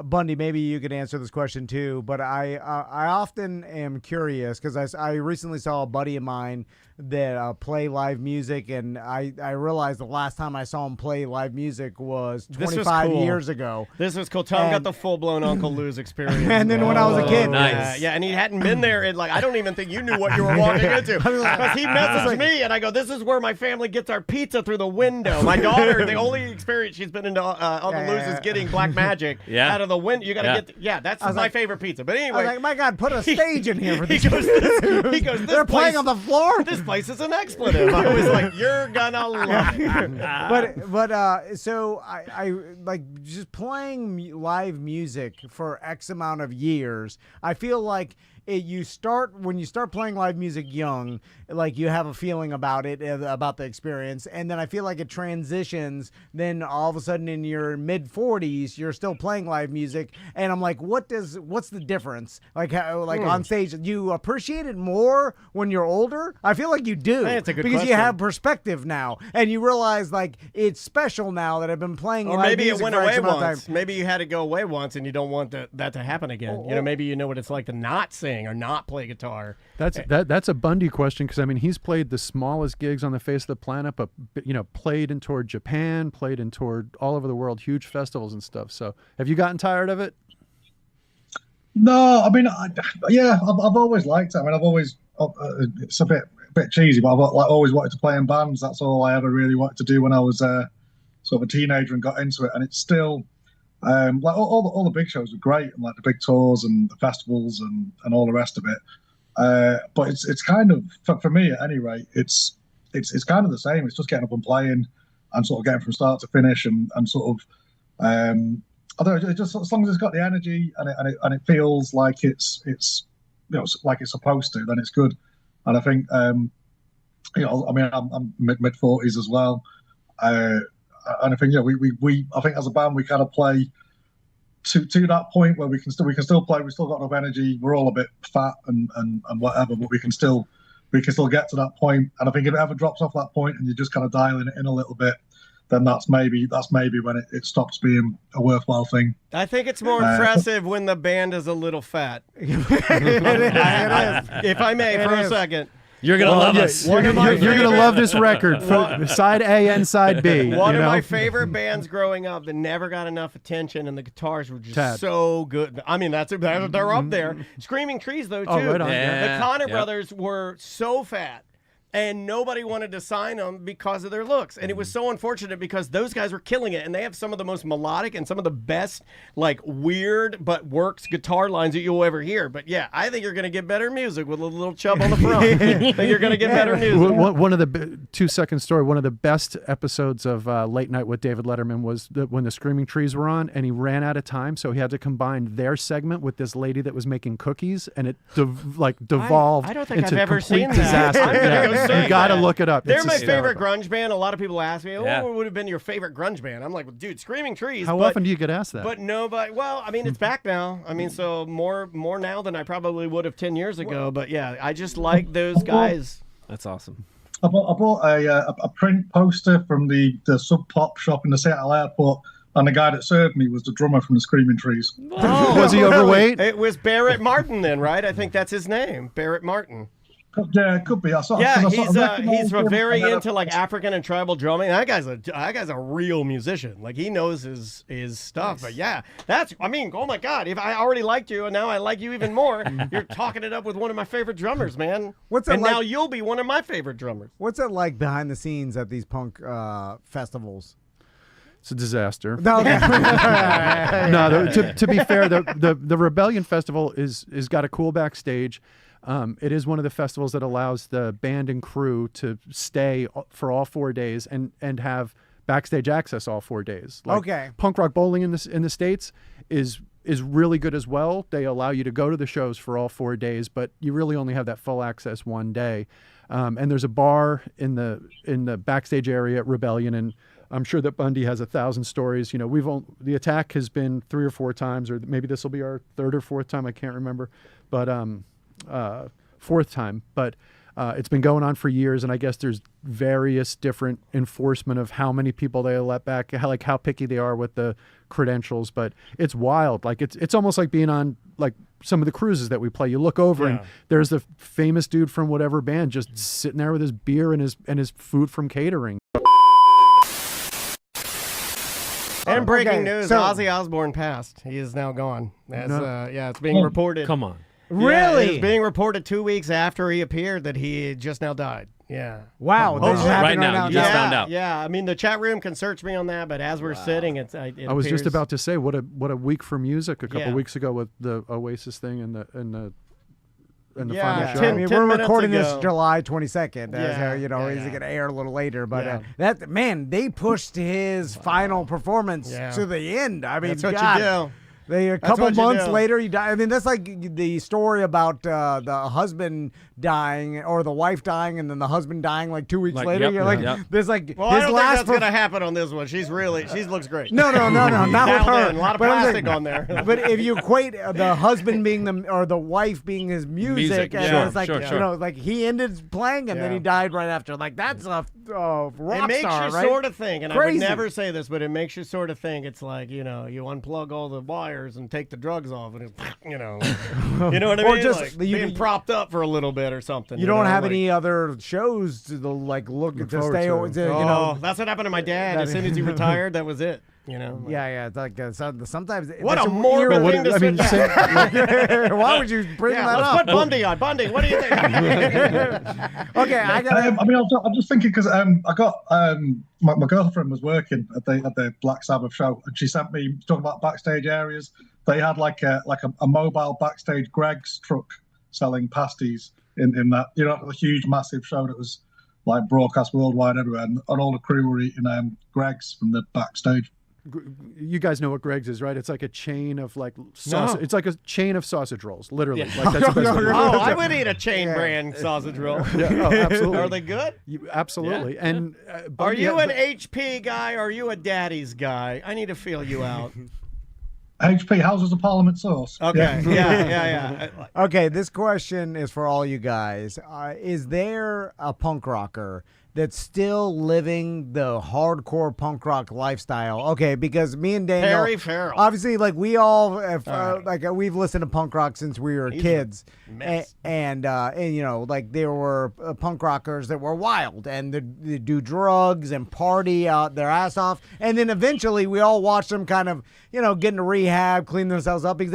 Bundy, maybe you could answer this question too. But I often am curious because I recently saw a buddy of mine that play live music, and I realized the last time I saw him play live music was 25 years ago. This was cool. Tom got the full-blown Uncle Lou's experience. And then when I was a kid. Nice. Yeah, and he hadn't been there. And I don't even think you knew what you were walking into. Because he messaged me, and I go, this is where my family gets our pizza through the window. My daughter, the only experience she's been into Uncle Lou's is getting black magic out of the window. You got to get, that's my favorite pizza. But anyway. I was like, my God, put a stage in here for this. He goes, they're playing on the floor? This place is an expletive. I was like, you're gonna love it. But so I like just playing live music for X amount of years. I feel like when you start playing live music young, like you have a feeling about it, about the experience, and then I feel like it transitions. Then all of a sudden, in your mid 40s, you're still playing live music, and I'm like, what's the difference? Like on stage, do you appreciate it more when you're older? I feel like you do, that's a good because question. you have perspective now, and you realize like it's special now that I've been playing. Or live maybe music it went for X away amount of once. time. Maybe you had to go away once, and you don't want that to happen again. You know, maybe you know what it's like to not sing or not play guitar. That's a Bundy question, because I mean he's played the smallest gigs on the face of the planet, but you know, played and toured Japan, played and toured all over the world, huge festivals and stuff. So have you gotten tired of it? No, I mean, I've always liked it. I mean, I've always it's a bit cheesy, but I've always wanted to play in bands. That's all I ever really wanted to do when I was sort of a teenager and got into it. And it's still like all the big shows are great, and like the big tours and the festivals and all the rest of it. But it's kind of for me at any rate, it's kind of the same. It's just getting up and playing and sort of getting from start to finish and sort of although it just as long as it's got the energy and it feels like it's you know like it's supposed to, then it's good. And I think you know, I mean, I'm mid 40s as well, and I think we I think as a band we kind of play to that point where we can still play. We still got enough energy. We're all a bit fat and whatever, but we can still get to that point. And I think if it ever drops off that point and you're just kind of dialing it in a little bit, then that's maybe when it stops being a worthwhile thing. I think it's more impressive when the band is a little fat. It is. If I may, for a second. You're going to love us. You're going to love this record. Side A and side B. One of my favorite bands growing up that never got enough attention, and the guitars were just so good. I mean, they're up there. Screaming Trees, though, too. Oh, right on. The Connor brothers were so fat, and nobody wanted to sign them because of their looks. And it was so unfortunate because those guys were killing it, and they have some of the most melodic and some of the best, like, weird but works guitar lines that you'll ever hear. But yeah, I think you're going to get better music with a little chub on the front. I think you're going to get better music. One of the 2-second story. One of the best episodes of Late Night with David Letterman was when the Screaming Trees were on, and he ran out of time, so he had to combine their segment with this lady that was making cookies, and it devolved I don't think into I've ever complete seen disaster. that. You got to look it up. They're It's my hysterical. favorite grunge band. A lot of people ask me, what would have been your favorite grunge band? I'm like, well, dude, Screaming Trees. How often do you get asked that? But nobody, well, I mean, it's back now. I mean, so more now than I probably would have 10 years ago. But yeah, I just like those guys. That's awesome. I bought a print poster from the Sub Pop shop in the Seattle airport, and the guy that served me was the drummer from the Screaming Trees. Oh, was he overweight? It was Barrett Martin then, right? I think that's his name, Barrett Martin. Yeah, it could be. He's very into like African and tribal drumming. That guy's a real musician. Like he knows his stuff. Nice. But yeah, oh my God, if I already liked you and now I like you even more, you're talking it up with one of my favorite drummers, man. Now you'll be one of my favorite drummers. What's it like behind the scenes at these punk festivals? It's a disaster. No, to be fair, the Rebellion Festival is got a cool backstage. It is one of the festivals that allows the band and crew to stay for all 4 days and have backstage access all 4 days. Like okay. Punk Rock Bowling in the States is is really good as well. They allow you to go to the shows for all 4 days, but you really only have that full access one day. And there's a bar in the backstage area at Rebellion, and I'm sure that Bundy has 1,000 stories. You know, the attack has been 3 or 4 times, or maybe this will be our 3rd or 4th time. I can't remember, but 4th time. But it's been going on for years, and I guess there's various different enforcement of how many people they let back, how picky they are with the credentials. But it's wild. Like it's almost like being on like some of the cruises that we play. You look over and there's the famous dude from whatever band just sitting there with his beer and his food from catering. And breaking news: Ozzy Osbourne passed. He is now gone. It's being reported. Come on. Really? It's being reported 2 weeks after he appeared that he just now died. Yeah. Wow. This is happening right now. You just found out. Yeah. I mean, the chat room can search me on that, but as we're sitting, it I was just about to say what a week for music a couple Yeah. weeks ago with the Oasis thing and the final Yeah, show. 10 I mean, 10 we're minutes recording this ago. July 22nd. Yeah, Is it going to air a little later? But Yeah. they pushed his final performance Yeah. to the end. I mean, That's what God. you do. A couple what you months do. later, he died. I mean, that's like the story about the husband dying or the wife dying, and then the husband dying like 2 weeks later. yep, You're like, yep. there's like Well, his I don't last think that's going to happen on this one. She looks great. No, not with Dialed her. in. A lot of But I'm plastic saying- on there. But if you equate the husband being the wife being his music, and sure, it's like sure, you know, like he ended playing and then he died right after. Like that's a rock It makes star, you right? sort of think, and Crazy. I would never say this, but it makes you sort of think it's like, you know, you unplug all the wires and take the drugs off, and it's, you know what I Or mean? just like you- being propped up for a little bit or something. You don't know, have like- any other shows to look to forward stay. to. You know, that's what happened to my dad. As soon as he retired, that was it. You know. Like, yeah. It's like sometimes. What that's a morbid weird- thing to say. Why would you bring that let's up? put Bundy on. Bundy, what do you think? Okay, I got. I mean, I'm just thinking because I got my girlfriend was working at the Black Sabbath show, and she sent me talking about backstage areas. They had like a mobile backstage Greg's truck selling pasties in that, you know, a huge massive show that was like broadcast worldwide everywhere, and all the crew were eating Greg's from the backstage. You guys know what Greg's is, right? It's like a chain of like sausage. No. It's like a chain of sausage rolls, literally. Yeah. Like, that's the best way to Oh, put it. I would eat a chain brand sausage roll. Yeah, oh, absolutely. Are they good? Absolutely. Yeah. And Are Bundy you had- an HP guy? Or are you a daddy's guy? I need to feel you out. HP, Houses of Parliament sauce. Okay. Yeah. Okay, this question is for all you guys. Is there a punk rocker that's still living the hardcore punk rock lifestyle? Okay, because me and Daniel, Perry Farrell. obviously, like we all have, we've listened to punk rock since we were He's kids, a mess. and you know, like there were punk rockers that were wild and they do drugs and party out their ass off, and then eventually we all watched them kind of, you know, get into rehab, clean themselves up because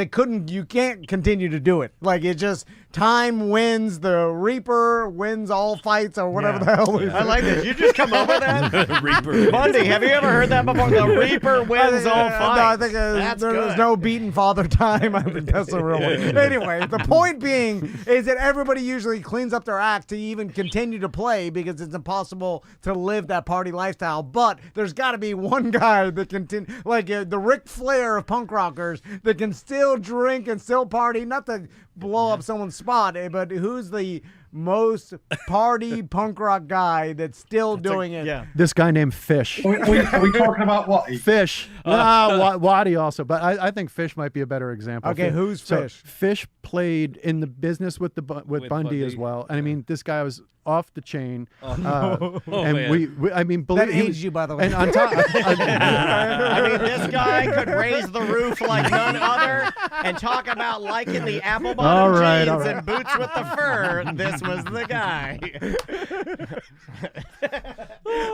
you can't continue to do it. Like it just time wins. The Reaper wins all fights or whatever the hell it is. I like this. You just come up with that? Reaper. Bundy, have you ever heard that before? The Reaper wins all fights. No, I think That's there's good. no beating father time. I think that's the real one. Anyway, the point being is that everybody usually cleans up their act to even continue to play because it's impossible to live that party lifestyle. But there's got to be one guy that can, like the Ric Flair of punk rockers, that can still drink and still party, not to blow up someone's spot, but who's the most party punk rock guy that's still doing it? Yeah. This guy named Fish. Are we talking about what? Fish. Waddy also, but I think Fish might be a better example. Okay, who's Fish? Fish played in the business with Bundy as well, and I mean, this guy was off the chain. And man. we I mean, That believe aged you, by the way. And on top, I mean, this guy could raise the roof like none other and talk about liking the apple bottom jeans and boots with the fur. This was the guy.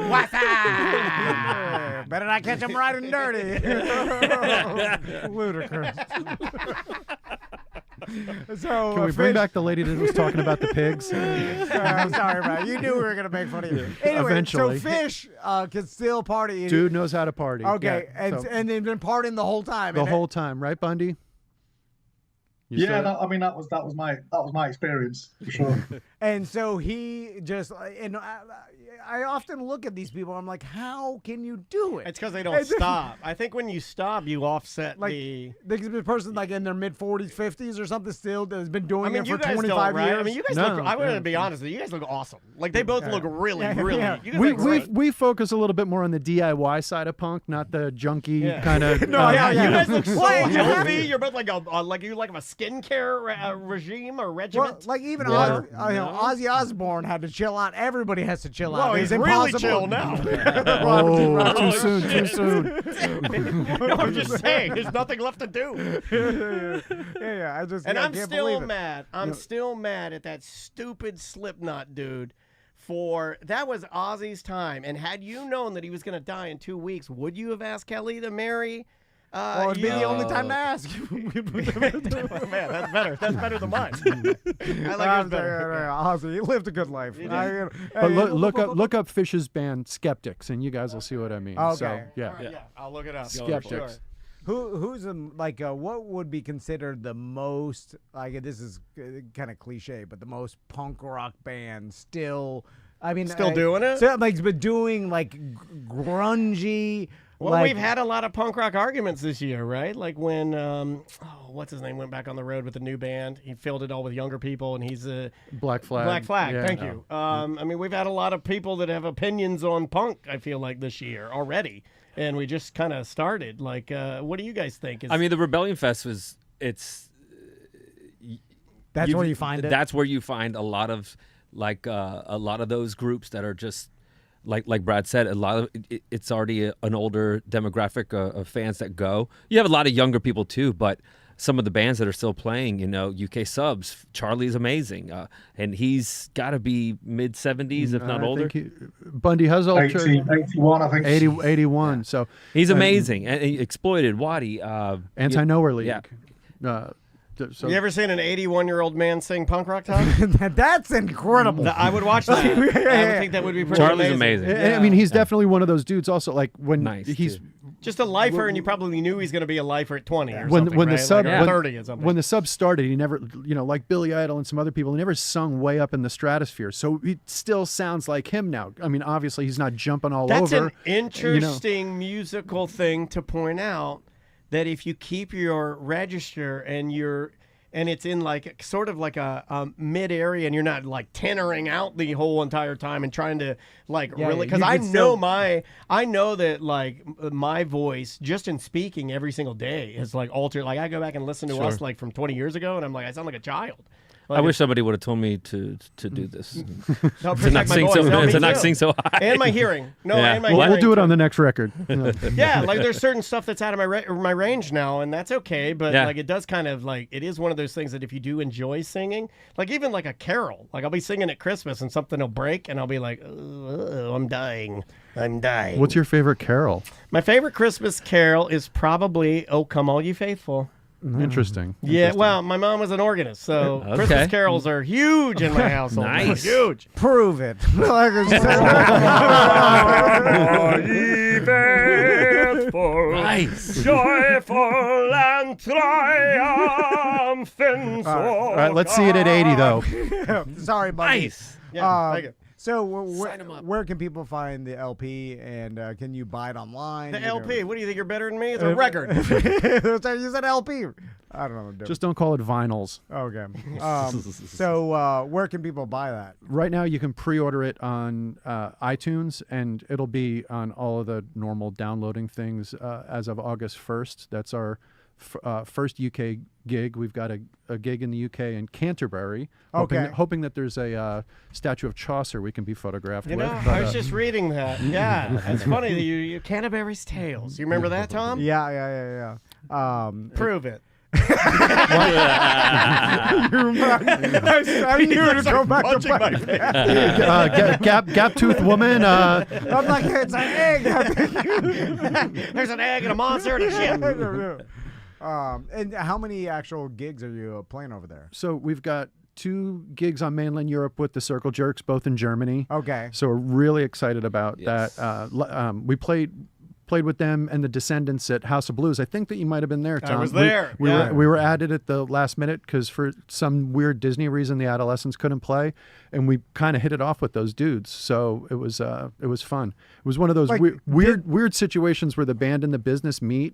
What's up? Better not catch him riding dirty. Ludicrous. So can we bring back the lady that was talking about the pigs? I'm sorry, man. You knew we were gonna make fun of you. Anyway, Eventually. so Fish can still party. Dude knows how to party. Okay, Yeah, and they've been partying the whole time. the whole time, right, Bundy? You Yeah, saw it? I mean that was my experience for sure. And so he just, and I often look at these people. I'm like, how can you do it? It's because they don't stop. I think when you stop, you offset like the person like in their mid 40s, 50s, or something still that's been doing it you for guys 25 don't, right? years. I mean, you guys look. I want to be honest with you. You guys look awesome. Like they both look really. You guys look great. We focus a little bit more on the DIY side of punk, not the junky kind of. You guys look so healthy. You're both like you like a skincare regime or regiment. Well, like even Ozzy Osbourne had to chill out. Everybody has to chill out. Well, he's impossible. really chill now. Too soon. Too soon. No, I'm just saying, there's nothing left to do. I just and I'm can't still believe it. mad. I'm still mad at that stupid Slipknot dude. That was Ozzy's time, and had you known that he was going to die in 2 weeks, would you have asked Kelly to marry? Well, it'd be the only time to ask. Man, that's better. That's better than mine. I like yours better. Ozzy, he lived a good life. But look up Fish's band Skeptics, and you guys will see what I mean. Okay. So, yeah, I'll look it up. Skeptics. Who's what would be considered the most, like, this is kind of cliche, but the most punk rock band still? I mean, still doing it? So, like, but doing like grungy. Well, we've had a lot of punk rock arguments this year, right? Like when, what's his name, went back on the road with a new band. He filled it all with younger people, and he's a Black Flag. Black Flag. Yeah. Thank you. I mean, we've had a lot of people that have opinions on punk. I feel like this year already, and we just kind of started. Like, what do you guys think? I mean, the Rebellion Fest was. That's where you find it. That's where you find a lot of those groups that are just. Like Brad said, a lot of it's already an older demographic of fans that go. You have a lot of younger people too, but some of the bands that are still playing, UK Subs, Charlie's amazing, and he's got to be mid 70s if not older. Bundy Hustle, 81, I think. 81. So he's amazing, and he Exploited, Waddy, Anti-Nowhere League. Yeah. You ever seen an 81-year-old man sing punk rock, Tom? That's incredible. I would watch that. I would think that would be pretty Charlie's amazing. Yeah. I mean, he's definitely one of those dudes. Also, like when he's just a lifer, and you probably knew he's going to be a lifer at 20 or when something, the sub like 30 or something. When the sub started, he never, like Billy Idol and some other people, he never sung way up in the stratosphere. So he still sounds like him now. I mean, obviously he's not jumping all over. That's an interesting musical thing to point out. That if you keep your register and it's in like sort of like a mid area, and you're not like tenoring out the whole entire time and trying to really, because I know that like my voice just in speaking every single day is like altered. Like I go back and listen to us like from 20 years ago, and I'm like, I sound like a child. Like, I wish somebody would have told me to do this. to not sing so high. And my hearing. And my hearing. We'll do it on the next record. Yeah, like there's certain stuff that's out of my range now, and that's okay. But like it does kind of like, it is one of those things that if you do enjoy singing, like even like a carol, like I'll be singing at Christmas and something will break, and I'll be like, oh, I'm dying. What's your favorite carol? My favorite Christmas carol is probably "Oh Come All You Faithful." Interesting. Yeah, well, my mom was an organist, so Christmas carols are huge in my household. Nice. Huge. Prove it. Nice. Joyful and triumphant. All right, let's see it at 80, though. Sorry, buddy. Nice. Yeah, thank you. So where can people find the LP, and can you buy it online? The LP? What do you think? You're better than me? It's a record. You said LP. I don't know. Just don't call it vinyls. Okay. So where can people buy that? Right now, you can pre-order it on iTunes, and it'll be on all of the normal downloading things as of August 1st. That's our first UK gig. We've got a gig in the UK in Canterbury, hoping that there's a statue of Chaucer we can be photographed with. I was just reading that. Yeah, it's funny that you Canterbury's Tales. You remember that, Tom? Yeah. Prove it. I knew to go back to gap tooth woman. I'm like, it's an egg. There's an egg and a monster and a ship. And how many actual gigs are you playing over there? So we've got 2 gigs on mainland Europe with the Circle Jerks, both in Germany. Okay. So we're really excited about that. We played played with them and the Descendants at House of Blues. I think that you might have been there, Tom. I was there. We were added at the last minute because for some weird Disney reason the Adolescents couldn't play, and we kind of hit it off with those dudes. So it was fun. It was one of those weird situations where the band and the business meet.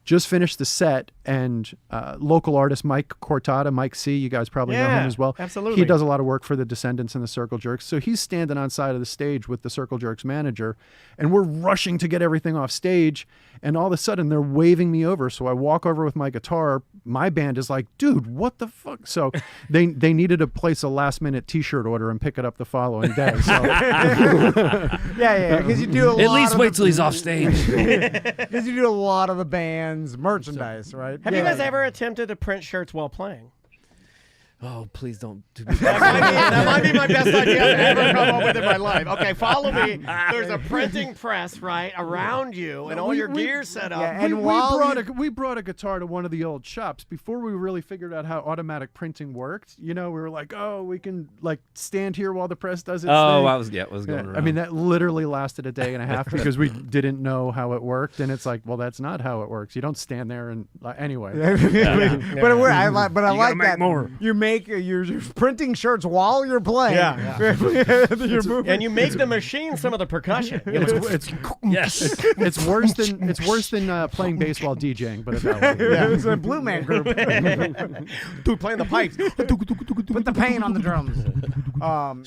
Just finished the set, and local artist Mike Cortada, Mike C, you guys probably know him as well. Absolutely. He does a lot of work for the Descendants and the Circle Jerks. So he's standing on side of the stage with the Circle Jerks manager, and we're rushing to get everything off stage, and all of a sudden they're waving me over. So I walk over with my guitar. My band is like, dude, what the fuck? So they needed to place a last-minute T-shirt order and pick it up the following day. So yeah, because you do a lot. At least wait till he's off stage. Because you do a lot of the band's merchandise, right? Have you guys ever attempted to print shirts while playing? Oh, please don't do That might be my best idea I've ever come up with in my life. Okay, follow me. There's a printing press right around you, and all your gear's set up. Yeah, And and we brought a guitar to one of the old shops before we really figured out how automatic printing worked. You know, we were like, oh, we can like stand here while the press does its thing. I was going around. I mean, that literally lasted a day and a half because we didn't know how it worked, and it's like, well, that's not how it works. You don't stand there and anyway. But I like that. More. You're printing shirts while you're playing. You're moving. And you make the machine some of the percussion. It's worse than playing bass while DJing, but that way. Yeah, it's a Blue Man Group. Dude, playing the pipes. Put the pain on the drums.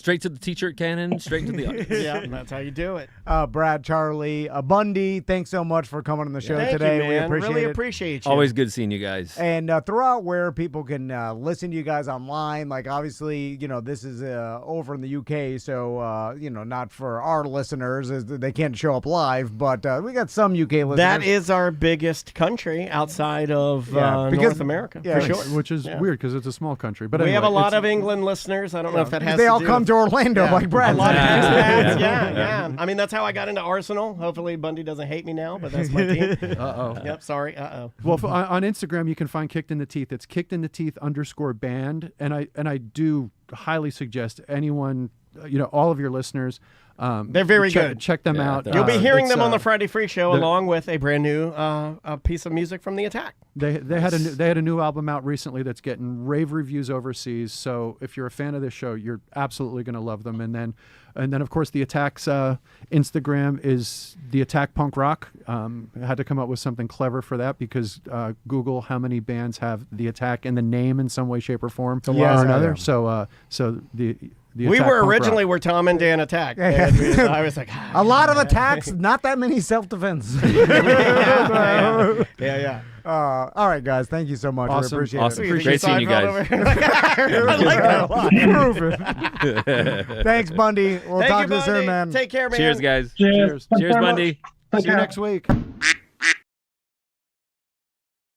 Straight to the T-shirt cannon, straight to the audience. Yeah, that's how you do it. Brad, Charlie, Bundy, thanks so much for coming on the show Thank today. you, man. We appreciate really it. appreciate you. Always good seeing you guys. And throughout where people can listen to you guys online, like obviously, this is over in the UK, so not for our listeners, as they can't show up live, but we got some UK listeners. That is our biggest country outside of North America, for sure. Which is weird because it's a small country. But we anyway, have a lot of England listeners. I don't know if that has they to all do come with- to Orlando, like Brad. A lot of said. expats, yeah. I mean, that's how I got into Arsenal. Hopefully, Bundy doesn't hate me now, but that's my team. Yep, sorry. Well, on Instagram, you can find Kicked in the Teeth. It's Kicked in the Teeth _band, and I do highly suggest anyone, all of your listeners. They're very good. Check them out. You'll be hearing them on the it's, Friday Free Show, along with a brand new piece of music from The Attack. They had a new album out recently that's getting rave reviews overseas. So if you're a fan of this show, you're absolutely going to love them. And then of course The Attack's Instagram is The Attack Punk Rock. I had to come up with something clever for that because Google how many bands have The Attack in the name in some way, shape, or form or another. So We were originally where Tom and Dan attacked. And I was like, a lot of attacks, not that many self-defense. Yeah. All right, guys. Thank you so much. Awesome. We appreciate Awesome. it. Great seeing you guys. I like that a lot. Prove it. Thanks, Bundy. We'll Thank talk you, to you soon, Bundy. man. Take care, man. Cheers, guys. Cheers. Cheers, Bundy. See you next week.